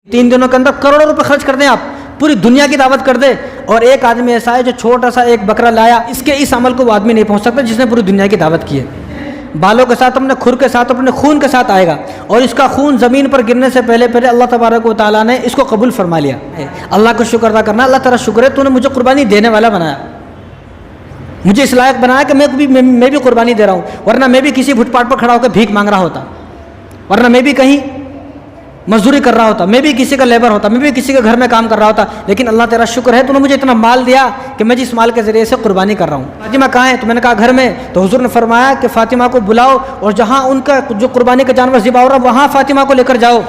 3 دنوں کے اندر کروڑوں روپے خرچ کر دیں، آپ پوری دنیا کی دعوت کر دیں، اور ایک آدمی ایسا ہے جو چھوٹا سا ایک بکرا لایا، اس کے اس عمل کو وہ آدمی نہیں پہنچ سکتا جس نے پوری دنیا کی دعوت کی ہے۔ بالوں کے ساتھ، اپنے کھر کے ساتھ، اپنے خون کے ساتھ آئے گا، اور اس کا خون زمین پر گرنے سے پہلے اللہ تبارک و تعالیٰ نے اس کو قبول فرما لیا۔ اللہ کو شکر ادا کرنا، اللہ تعالیٰ شکر ہے تو نے مجھے قربانی دینے والا بنایا، مجھے اس لائق بنایا کہ میں بھی قربانی دے رہا ہوں، ورنہ میں بھی کسی فٹ پاتھ پر کھڑا ہو کے بھیک مانگ رہا ہوتا، ورنہ میں بھی کہیں مزدوری کر رہا ہوتا، میں بھی کسی کا لیبر ہوتا، میں بھی کسی کے گھر میں کام کر رہا ہوتا، لیکن اللہ تیرا شکر ہے تو نے مجھے اتنا مال دیا کہ میں جس مال کے ذریعے سے قربانی کر رہا ہوں۔ فاطمہ کہاں ہے؟ تو میں نے کہا گھر میں۔ تو حضور نے فرمایا کہ فاطمہ کو بلاؤ، اور جہاں ان کا جو قربانی کا جانور ذبح ہو رہا وہاں فاطمہ کو لے کر جاؤ۔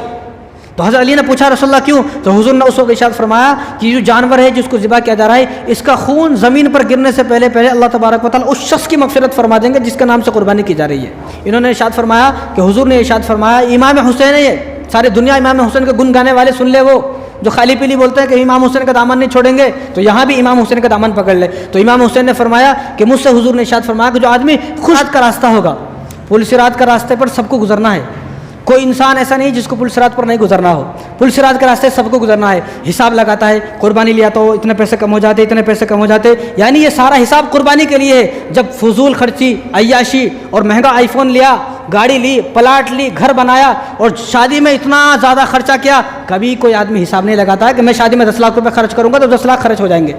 تو حضرت علی نے پوچھا رسول اللہ کیوں؟ تو حضور نے اس وقت ارشاد فرمایا کہ جو جانور ہے جس کو ذبح کیا جا رہا ہے، اس کا خون زمین پر گرنے سے پہلے اللہ تبارک و تعالیٰ اس شخص کی مغفرت فرما دیں گے جس کے نام سے قربانی کی جا رہی ہے۔ انہوں نے ارشاد فرمایا کہ حضور نے ارشاد فرمایا امام حسین ہے، یہ ساری دنیا امام حسین کے گن گانے والے سن لے، وہ جو خالی پیلی بولتے ہیں کہ امام حسین کا دامن نہیں چھوڑیں گے، تو یہاں بھی امام حسین کا دامن پکڑ لے۔ تو امام حسین نے فرمایا کہ مجھ سے حضور نے ارشاد فرمایا کہ جو آدمی خود کا راستہ ہوگا، پل صراط کا راستے پر سب کو گزرنا ہے، کوئی انسان ایسا نہیں جس کو پل صراط پر نہیں گزرنا ہو، پل صراط کے راستے سب کو گزرنا ہے۔ حساب لگاتا ہے، قربانی لیا تو اتنے پیسے کم ہو جاتے، اتنے پیسے کم ہو جاتے، یعنی یہ سارا حساب قربانی کے لیے ہے۔ جب فضول خرچی، عیاشی اور مہنگا آئی فون لیا، گاڑی لی، پلاٹ لی، گھر بنایا، اور شادی میں اتنا زیادہ خرچہ کیا، کبھی کوئی آدمی حساب نہیں لگاتا ہے کہ میں شادی میں 10 لاکھ روپے خرچ کروں گا تو 10 لاکھ خرچ ہو جائیں گے۔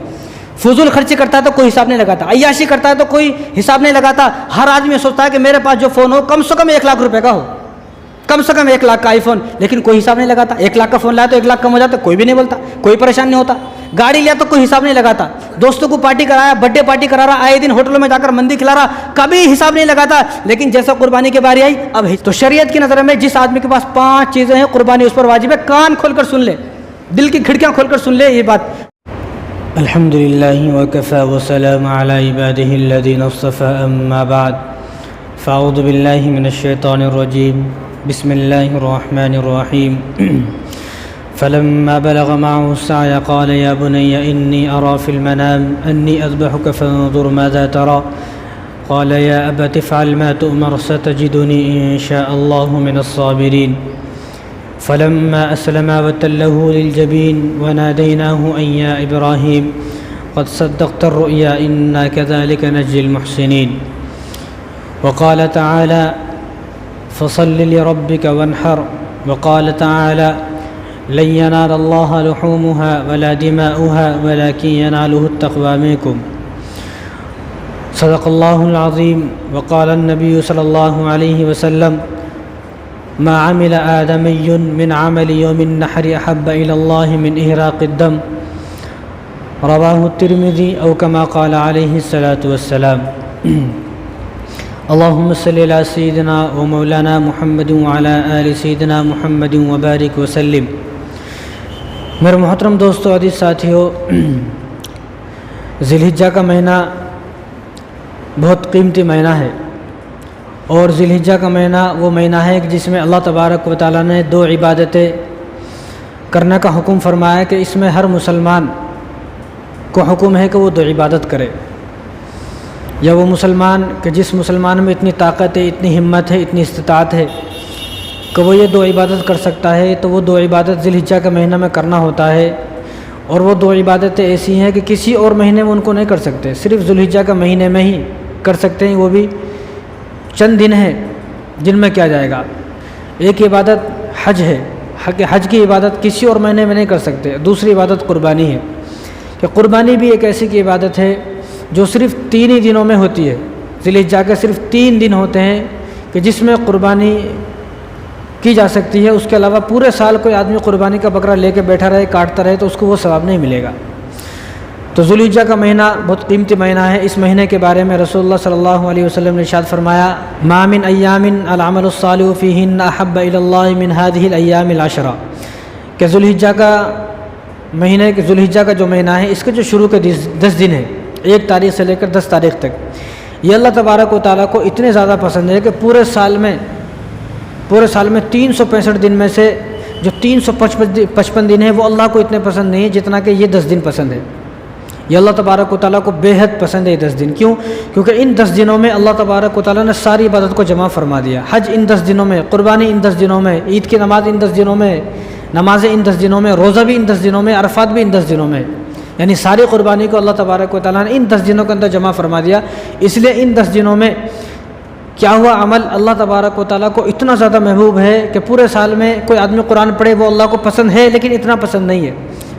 فضول خرچی کرتا ہے تو کوئی حساب نہیں لگاتا، عیاشی کرتا ہے تو کوئی حساب نہیں لگاتا۔ ہر آدمی سوچتا ہے کہ میرے پاس جو فون ہو کم سے کم 1 لاکھ روپے کا ہو، کم سے کم 1 لاکھ کا آئی فون، لیکن کوئی حساب نہیں لگاتا۔ 1 لاکھ کا فون لایا تو 1 لاکھ کم ہو جاتا، کوئی بھی نہیں بولتا، کوئی پریشان نہیں ہوتا۔ گاڑی لیا تو کوئی حساب نہیں لگاتا، دوستوں کو پارٹی کرایا، برتھ ڈے پارٹی کرا رہا، آئے دن ہوٹلوں میں جا کر مندی کھلا رہا، کبھی حساب نہیں لگاتا۔ لیکن جیسا قربانی کی باری آئی اب تو شریعت کی نظر میں جس آدمی کے پاس 5 چیزیں ہیں قربانی اس پر واجب ہے۔ کان کھول کر سن لے، دل کی کھڑکیاں کھول کر سن لے یہ بات۔ الحمدللہ وکفى وسلام علی عباده الذین اصطفى، اما بعد فاعوذ باللہ من الشیطان الرجیم، بسم اللہ الرحمن الرحیم۔ فلما بلغ معه السعي قال يا بني إني أرى في المنام أني أذبحك فانظر ماذا ترى، قال يا أبت افعل ما تؤمر ستجدني إن شاء الله من الصابرين۔ فلما أسلما وتله للجبين وناديناه أن يا إبراهيم قد صدقت الرؤيا إنا كذلك نجزي المحسنين۔ وقال تعالى فصل لربك وانحر، وقال تعالى لن ينال الله لحومها ولا دماؤها ولكن يناله التقوى منكم۔ صدق الله العظيم۔ وقال النبي صلى الله عليه وسلم ما عمل آدمي من عمل يوم النحر أحب إلى الله من إهراق الدم، رواه الترمذي أو كما قال عليه الصلاة والسلام۔ اللهم صل على سيدنا ومولانا محمد وعلى آل سيدنا محمد وبارك وسلم۔ میرے محترم دوستو، عزیز ساتھیو، ذی الحجہ کا مہینہ بہت قیمتی مہینہ ہے، اور ذی الحجہ کا مہینہ وہ مہینہ ہے کہ جس میں اللہ تبارک و تعالیٰ نے 2 عبادتیں کرنے کا حکم فرمایا کہ اس میں ہر مسلمان کو حکم ہے کہ وہ 2 عبادت کرے، یا وہ مسلمان کہ جس مسلمان میں اتنی طاقت ہے، اتنی ہمت ہے، اتنی استطاعت ہے کہ وہ یہ 2 عبادت کر سکتا ہے، تو وہ 2 عبادت ذی الحجہ کے مہینہ میں کرنا ہوتا ہے۔ اور وہ 2 عبادتیں ایسی ہیں کہ کسی اور مہینے میں ان کو نہیں کر سکتے، صرف ذی الحجہ کے مہینے میں ہی کر سکتے ہیں، وہ بھی چند دن ہیں جن میں کیا جائے گا۔ ایک عبادت حج ہے، حج کی عبادت کسی اور مہینے میں نہیں کر سکتے۔ دوسری عبادت قربانی ہے، کہ قربانی بھی ایک ایسی کی عبادت ہے جو صرف 3 ہی دنوں میں ہوتی ہے۔ ذی الحجہ کے صرف 3 دن ہوتے ہیں کہ جس میں قربانی کی جا سکتی ہے، اس کے علاوہ پورے سال کوئی آدمی قربانی کا بکرا لے کے بیٹھا رہے، کاٹتا رہے تو اس کو وہ ثواب نہیں ملے گا۔ تو ذی الحجہ کا مہینہ بہت قیمتی مہینہ ہے۔ اس مہینے کے بارے میں رسول اللہ صلی اللہ علیہ وسلم نے ارشاد فرمایا ما من ایام العمل الصالح فیہن احب الی اللہ من هذه الایام العشرہ، کہ ذی الحجہ کا مہینے ذی الحجہ کا جو مہینہ ہے اس کے جو شروع کے 10 دن ہیں، 1 تاریخ سے لے کر 10 تاریخ تک، یہ اللہ تبارک و تعالیٰ کو اتنے زیادہ پسند ہے کہ پورے سال میں 365 دن میں سے جو 355 دن ہیں وہ اللہ کو اتنے پسند نہیں جتنا کہ یہ 10 دن پسند ہے۔ یہ اللہ تبارک و تعالیٰ کو بے حد پسند ہے یہ 10 دن۔ کیوں؟ کیونکہ ان 10 دنوں میں اللہ تبارک و تعالیٰ نے ساری عبادت کو جمع فرما دیا۔ حج ان 10 دنوں میں، قربانی ان 10 دنوں میں، عید کی نماز ان 10 دنوں میں، نمازیں ان 10 دنوں میں، روزہ بھی ان 10 دنوں میں، عرفات بھی ان 10 دنوں میں، یعنی ساری قربانی کو اللہ تبارک و تعالیٰ نے ان 10 دنوں کے اندر جمع فرما دیا۔ اس لیے ان 10 دنوں میں کیا ہوا عمل اللہ تبارک و تعالیٰ کو اتنا زیادہ محبوب ہے کہ پورے سال میں کوئی آدمی قرآن پڑھے وہ اللہ کو پسند ہے لیکن اتنا پسند نہیں ہے،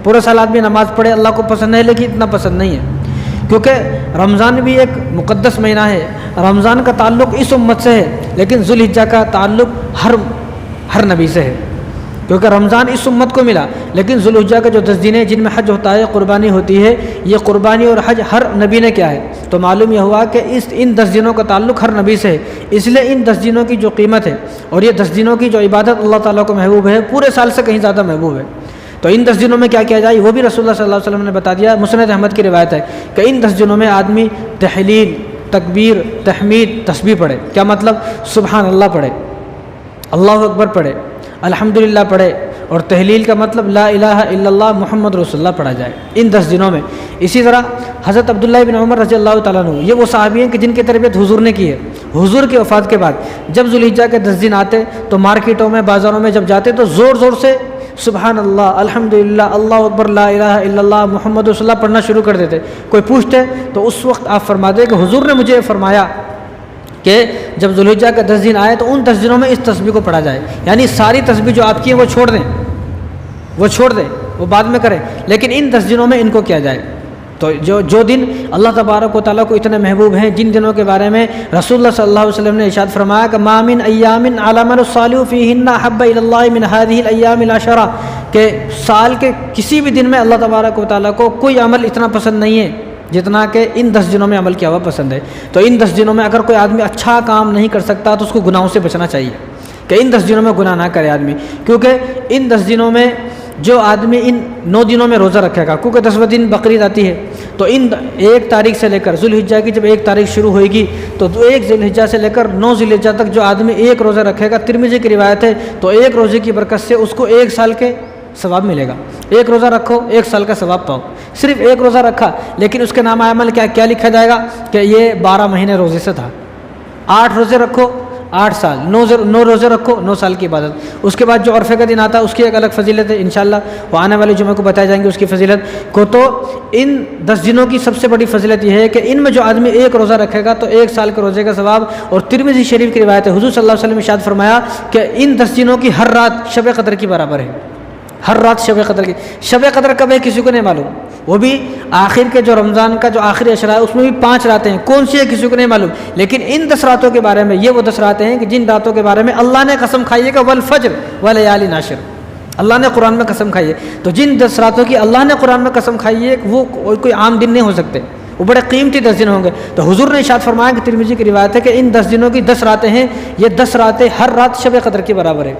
پورے سال آدمی نماز پڑھے اللہ کو پسند ہے لیکن اتنا پسند نہیں ہے، کیونکہ رمضان بھی ایک مقدس مہینہ ہے، رمضان کا تعلق اس امت سے ہے لیکن ذوالحجہ کا تعلق ہر نبی سے ہے، کیونکہ رمضان اس امت کو ملا لیکن ذوالحجہ کا جو 10 دن ہیں جن میں حج ہوتا ہے، قربانی ہوتی ہے، یہ قربانی اور حج ہر نبی نے کیا ہے، تو معلوم یہ ہوا کہ ان 10 دنوں کا تعلق ہر نبی سے ہے، اس لیے ان 10 دنوں کی جو قیمت ہے اور یہ 10 دنوں کی جو عبادت اللہ تعالیٰ کو محبوب ہے، پورے سال سے کہیں زیادہ محبوب ہے۔ تو ان 10 دنوں میں کیا کیا جائے وہ بھی رسول اللہ صلی اللہ علیہ وسلم نے بتا دیا۔ مسند احمد کی روایت ہے کہ ان 10 دنوں میں آدمی تحلیل، تکبیر، تحمید، تسبیح پڑھے۔ کیا مطلب؟ سبحان اللہ پڑھے، اللہ اکبر پڑھے، الحمدللہ پڑھے، اور تحلیل کا مطلب لا الہ الا اللہ محمد رسول اللہ پڑھا جائے ان 10 دنوں میں۔ اسی طرح حضرت عبداللہ بن عمر رضی اللہ تعالیٰ عنہ، یہ وہ صحابی ہیں کہ جن کی تربیت حضور نے کی ہے۔ حضور کی وفات کے بعد جب ذوالحجہ کے 10 دن آتے تو مارکیٹوں میں، بازاروں میں جب جاتے تو زور زور سے سبحان اللہ، الحمدللہ، اللہ اکبر، لا الہ الا اللہ محمد رسول اللہ پڑھنا شروع کر دیتے۔ کوئی پوچھتے تو اس وقت آپ فرماتے کہ حضور نے مجھے فرمایا کہ جب ذوالحجہ کا 10 دن آئے تو ان 10 دنوں میں اس تسبیح کو پڑھا جائے، یعنی ساری تسبیح جو آپ کی ہیں وہ چھوڑ دیں، وہ بعد میں کریں، لیکن ان 10 دنوں میں ان کو کیا جائے۔ تو جو دن اللہ تبارک و تعالیٰ کو اتنے محبوب ہیں، جن دنوں کے بارے میں رسول اللہ صلی اللہ علیہ وسلم نے ارشاد فرمایا کہ ما من ایام العمل الصالح فیہن احب الی اللہ من هذه الایام العشرہ، کہ سال کے کسی بھی دن میں اللہ تبارک و تعالیٰ کو کوئی عمل اتنا پسند نہیں ہے جتنا کہ ان 10 دنوں میں عمل کیا ہوا پسند ہے۔ تو ان 10 دنوں میں اگر کوئی آدمی اچھا کام نہیں کر سکتا تو اس کو گناہوں سے بچنا چاہیے کہ ان 10 دنوں میں گناہ نہ کرے آدمی، کیونکہ ان 10 دنوں میں جو آدمی ان 9 دنوں میں روزہ رکھے گا، کیونکہ 10واں دن بقرعید آتی ہے، تو ان 1 تاریخ سے لے کر ذوالحجہ کی جب 1 تاریخ شروع ہوئے گی تو 1 ذوالحجہ سے لے کر 9 ذوالحجہ تک جو آدمی 1 روزہ رکھے گا، ترمذی کی روایت ہے، تو 1 روزے کی برکت سے اس کو 1 سال کے ثواب ملے گا۔ 1 روزہ رکھو 1 سال کا ثواب پاؤ، صرف 1 روزہ رکھا لیکن اس کے نام عمل کیا لکھا جائے گا کہ یہ 12 مہینے روزے سے تھا۔ 8 روزے رکھو 8 سال، 9 روزے رکھو 9 سال کی عبادت۔ اس کے بعد جو عرفے کا دن آتا ہے اس کی ایک الگ فضیلت ہے، انشاءاللہ وہ آنے والے جمعے کو بتائے جائیں گے اس کی فضیلت کو۔ تو ان 10 دنوں کی سب سے بڑی فضیلت یہ ہے کہ ان میں جو آدمی 1 روزہ رکھے گا تو 1 سال کے روزے کا ثواب۔ اور ترمذی شریف کی روایت ہے، حضور صلی اللہ علیہ وسلم نے ارشاد فرمایا کہ ان 10 دنوں کی ہر رات شب قدر کی برابر ہے، ہر رات شب قدر کی۔ شب قدر کب ہے کسی کو نہیں معلوم، وہ بھی آخر کے جو رمضان کا جو آخری عشرہ ہے اس میں بھی 5 راتیں ہیں، کون سی ہے کسی کو نہیں معلوم، لیکن ان 10 راتوں کے بارے میں یہ وہ 10 راتیں ہیں کہ جن راتوں کے بارے میں اللہ نے قسم کھائی ہے کہ والفجر ولیال عشر، اللہ نے قرآن میں قسم کھائی ہے۔ تو جن 10 راتوں کی اللہ نے قرآن میں قسم کھائی ہے وہ کوئی عام دن نہیں ہو سکتے، وہ بڑے قیمتی 10 دن ہوں گے۔ تو حضور نے ارشاد فرمایا کہ ترمذی کی روایت ہے کہ ان 10 دنوں کی 10 راتیں ہیں، یہ 10 راتیں ہر رات شب قدر کے برابر ہے،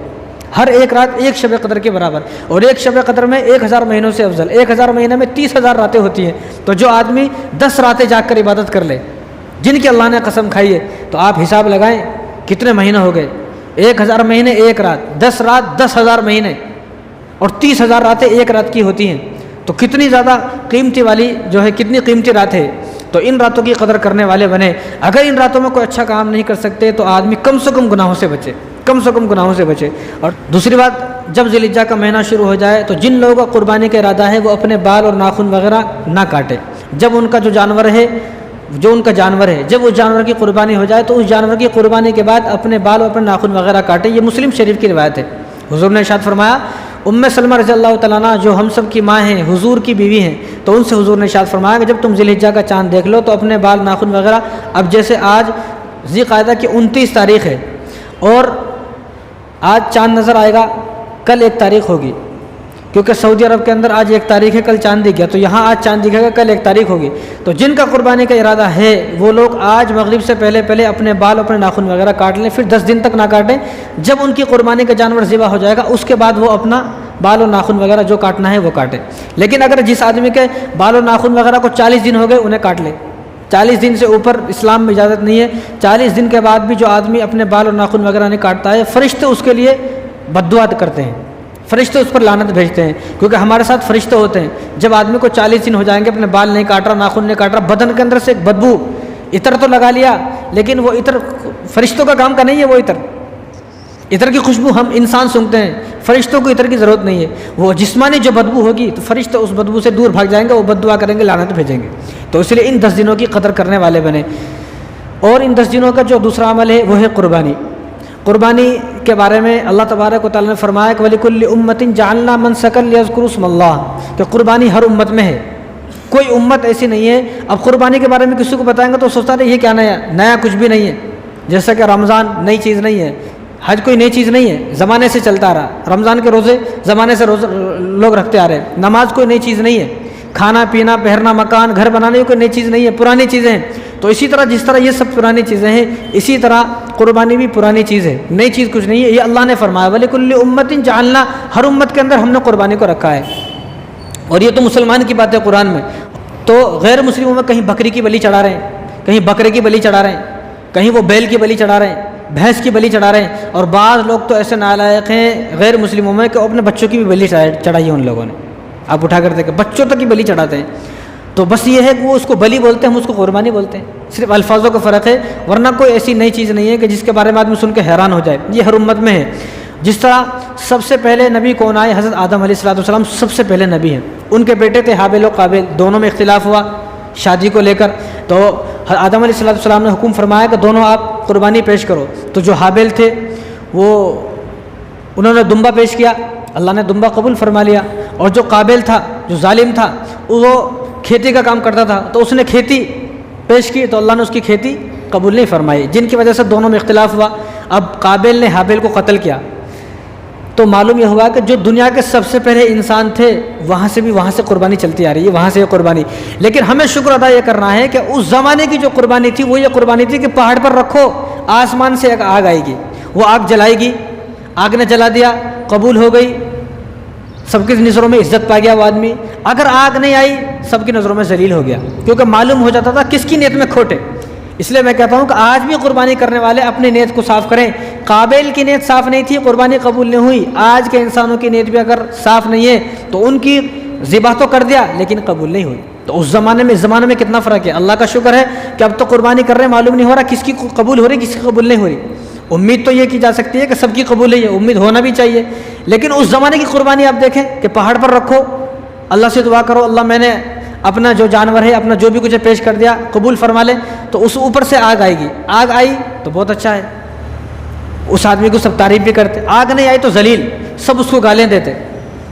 ہر ایک رات ایک شب قدر کے برابر، اور ایک شب قدر میں 1000 مہینوں سے افضل، 1000 مہینے میں 30,000 راتیں ہوتی ہیں۔ تو جو آدمی 10 راتیں جاگ کر عبادت کر لے جن کی اللہ نے قسم کھائی ہے، تو آپ حساب لگائیں کتنے مہینے ہو گئے، 1000 مہینے 1 رات، 10 رات 10,000 مہینے، اور 30,000 راتیں 1 رات کی ہوتی ہیں، تو کتنی زیادہ قیمتی والی جو ہے، کتنی قیمتی رات ہے۔ تو ان راتوں کی قدر کرنے والے بنے۔ اگر ان راتوں میں کوئی اچھا کام نہیں کر سکتے تو آدمی کم سے کم گناہوں سے بچے، کم سے کم گناہوں سے بچے۔ اور دوسری بات، جب ذوالحجہ کا مہینہ شروع ہو جائے تو جن لوگوں کا قربانی کا ارادہ ہے وہ اپنے بال اور ناخن وغیرہ نہ کاٹے۔ جب ان کا جو جانور ہے، جب اس جانور کی قربانی ہو جائے تو اس جانور کی قربانی کے بعد اپنے بال اور اپنے ناخن وغیرہ کاٹے۔ یہ مسلم شریف کی روایت ہے۔ حضور نے ارشاد فرمایا، سلمہ رضی اللہ تعالیٰ عنہ جو ہم سب کی ماں ہیں، حضور کی بیوی ہیں، تو ان سے حضور نے ارشاد فرمایا کہ جب تم ذوالحجہ کا چاند دیکھ لو تو اپنے بال ناخن وغیرہ، اب جیسے آج ذی قعدہ کی 29 تاریخ ہے اور آج چاند نظر آئے گا، کل 1 تاریخ ہوگی، کیونکہ سعودی عرب کے اندر آج 1 تاریخ ہے، کل چاند دکھ گیا، تو یہاں آج چاند دکھے گا، کل 1 تاریخ ہوگی۔ تو جن کا قربانی کا ارادہ ہے وہ لوگ آج مغرب سے پہلے اپنے بال اپنے ناخن وغیرہ کاٹ لیں، پھر 10 دن تک نہ کاٹیں۔ جب ان کی قربانی کا جانور ذبح ہو جائے گا اس کے بعد وہ اپنا بال اور ناخن وغیرہ جو کاٹنا ہے وہ کاٹے۔ لیکن اگر جس آدمی کے بال اور ناخن وغیرہ کو 40 دن ہو گئے انہیں کاٹ لے، 40 دن سے اوپر اسلام میں اجازت نہیں ہے۔ 40 دن کے بعد بھی جو آدمی اپنے بال اور ناخن وغیرہ نہیں کاٹتا ہے، فرشتے اس کے لیے بد دعا کرتے ہیں، فرشتے اس پر لعنت بھیجتے ہیں، کیونکہ ہمارے ساتھ فرشتے ہوتے ہیں۔ جب آدمی کو 40 دن ہو جائیں گے، اپنے بال نہیں کاٹ رہا، ناخن نہیں کاٹ رہا، بدن کے اندر سے ایک بدبو، عطر تو لگا لیا لیکن وہ عطر فرشتوں کا کام کا نہیں ہے، وہ عطر عطر کی خوشبو ہم انسان سونگتے ہیں، فرشتوں کو عطر کی ضرورت نہیں ہے۔ وہ جسمانی جو بدبو ہوگی تو فرشتے اس بدبو سے دور بھاگ جائیں گے، وہ بد دعا کریں گے، لعنت بھیجیں گے۔ تو اس لیے ان 10 دنوں کی قدر کرنے والے بنے۔ اور ان 10 دنوں کا جو دوسرا عمل ہے وہ ہے قربانی۔ قربانی کے بارے میں اللہ تبارک و تعالیٰ نے فرمایا کہ وَلِكُلِّ أُمَّةٍ جَعَلْنَا مَنسَكًا لِيَذْكُرُوا اسْمَ اللَّهِ، کہ قربانی ہر امت میں ہے، کوئی امت ایسی نہیں ہے۔ اب قربانی کے بارے میں کسی کو بتائیں گے تو سوچتا ہے یہ کیا نیا کچھ بھی نہیں ہے، جیسا کہ رمضان نئی چیز نہیں ہے، حج کوئی نئی چیز نہیں ہے، زمانے سے چلتا آ رہا۔ رمضان کے روزے زمانے سے لوگ رکھتے آ رہے ہیں، نماز کوئی نئی چیز نہیں ہے، کھانا پینا پہننا مکان گھر بنانے کوئی نئی چیز نہیں ہے، پرانی چیزیں ہیں۔ تو اسی طرح جس طرح یہ سب پرانی چیزیں ہیں، اسی طرح قربانی بھی پرانی چیز ہے، نئی چیز کچھ نہیں ہے۔ یہ اللہ نے فرمایا وَلِكُلِّ أُمَّةٍ جَعَلْنَا، ہر امت کے اندر ہم نے قربانی کو رکھا ہے۔ اور یہ تو مسلمان کی بات ہے قرآن میں، تو غیر مسلموں میں کہیں بکری کی بلی چڑھا رہے ہیں، کہیں بکرے کی بلی چڑھا رہے ہیں، کہیں وہ بیل کی بلی چڑھا رہے ہیں، بھینس کی بلی چڑھا رہے ہیں، اور بعض لوگ تو ایسے نالائق ہیں غیر مسلموں میں کہ اپنے بچوں کی بھی بلی چڑھائی ہے ان لوگوں نے۔ آپ اٹھا کر دیکھیں بچوں تک کی بلی چڑھاتے ہیں۔ تو بس یہ ہے کہ وہ اس کو بلی بولتے ہیں، ہم اس کو قربانی بولتے ہیں، صرف الفاظوں کا فرق ہے، ورنہ کوئی ایسی نئی چیز نہیں ہے کہ جس کے بارے میں آدمی سن کے حیران ہو جائے۔ یہ ہر امت میں ہے۔ جس طرح سب سے پہلے نبی کون آئے؟ حضرت آدم علیہ السلام سب سے پہلے نبی ہیں۔ ان کے بیٹے تھے حابیل و قابیل، دونوں میں اختلاف ہوا شادی کو لے کر، تو آدم علیہ السلام نے حکم فرمایا کہ دونوں آپ قربانی پیش کرو۔ تو جو حابیل تھے وہ انہوں نے دمبا پیش کیا، اللہ نے دمبا قبول فرما لیا، اور جو قابیل تھا جو ظالم تھا وہ کھیتی کا کام کرتا تھا، تو اس نے کھیتی پیش کی تو اللہ نے اس کی کھیتی قبول نہیں فرمائی، جن کی وجہ سے دونوں میں اختلاف ہوا۔ اب قابیل نے حابیل کو قتل کیا، تو معلوم یہ ہوا کہ جو دنیا کے سب سے پہلے انسان تھے وہاں سے قربانی چلتی آ رہی ہے، وہاں سے یہ قربانی۔ لیکن ہمیں شکر ادا یہ کرنا ہے کہ اس زمانے کی جو قربانی تھی وہ یہ قربانی تھی کہ پہاڑ پر رکھو، آسمان سے ایک آگ آئے گی، وہ آگ جلائے گی، آگ نے جلا دیا، قبول ہو گئی، سب کی نظروں میں عزت پا گیا وہ آدمی۔ اگر آگ نہیں آئی سب کی نظروں میں ذلیل ہو گیا، کیونکہ معلوم ہو جاتا تھا کس کی نیت میں کھوٹ ہے۔ اس لیے میں کہتا ہوں کہ آج بھی قربانی کرنے والے اپنی نیت کو صاف کریں۔ قابیل کی نیت صاف نہیں تھی، قربانی قبول نہیں ہوئی۔ آج کے انسانوں کی نیت بھی اگر صاف نہیں ہے تو ان کی ذبح تو کر دیا لیکن قبول نہیں ہوئی۔ تو اس زمانے میں کتنا فرق ہے۔ اللہ کا شکر ہے کہ اب تو قربانی کر رہے ہیں، معلوم نہیں ہو رہا کس کی قبول ہو رہی کس کی قبول نہیں ہو رہی۔ امید تو یہ کی جا سکتی ہے کہ سب کی قبول ہے، یہ امید ہونا بھی چاہیے۔ لیکن اس زمانے کی قربانی آپ دیکھیں کہ پہاڑ پر رکھو، اللہ سے دعا کرو اللہ میں نے اپنا جو جانور ہے اپنا جو بھی کچھ پیش کر دیا قبول فرما لے، تو اس اوپر سے آگ آئے گی، آگ آئی تو بہت اچھا ہے، اس آدمی کو سب تعریف بھی کرتے، آگ نہیں آئی تو ذلیل، سب اس کو گالیں دیتے،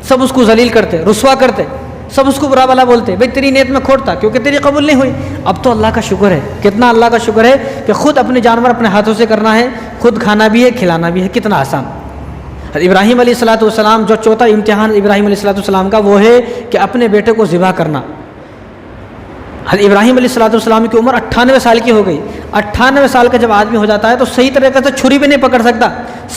سب اس کو ذلیل کرتے، رسوا کرتے، سب اس کو برا بلا بولتے، بھئی تیری نیت میں کھوٹ تھا کیونکہ تیری قبول نہیں ہوئی۔ اب تو اللہ کا شکر ہے، کتنا اللہ کا شکر ہے کہ خود اپنے جانور اپنے ہاتھوں سے کرنا ہے، خود کھانا بھی ہے کھلانا بھی ہے، کتنا آسان۔ ابراہیم علیہ السلام جو چوتھا امتحان ابراہیم علیہ السلام کا وہ ہے کہ اپنے بیٹے کو ذبح کرنا۔ حضرت ابراہیم علیہ السلام کی عمر 98 سال کی ہو گئی۔ 98 سال کا جب آدمی ہو جاتا ہے تو صحیح طریقے سے چھری بھی نہیں پکڑ سکتا،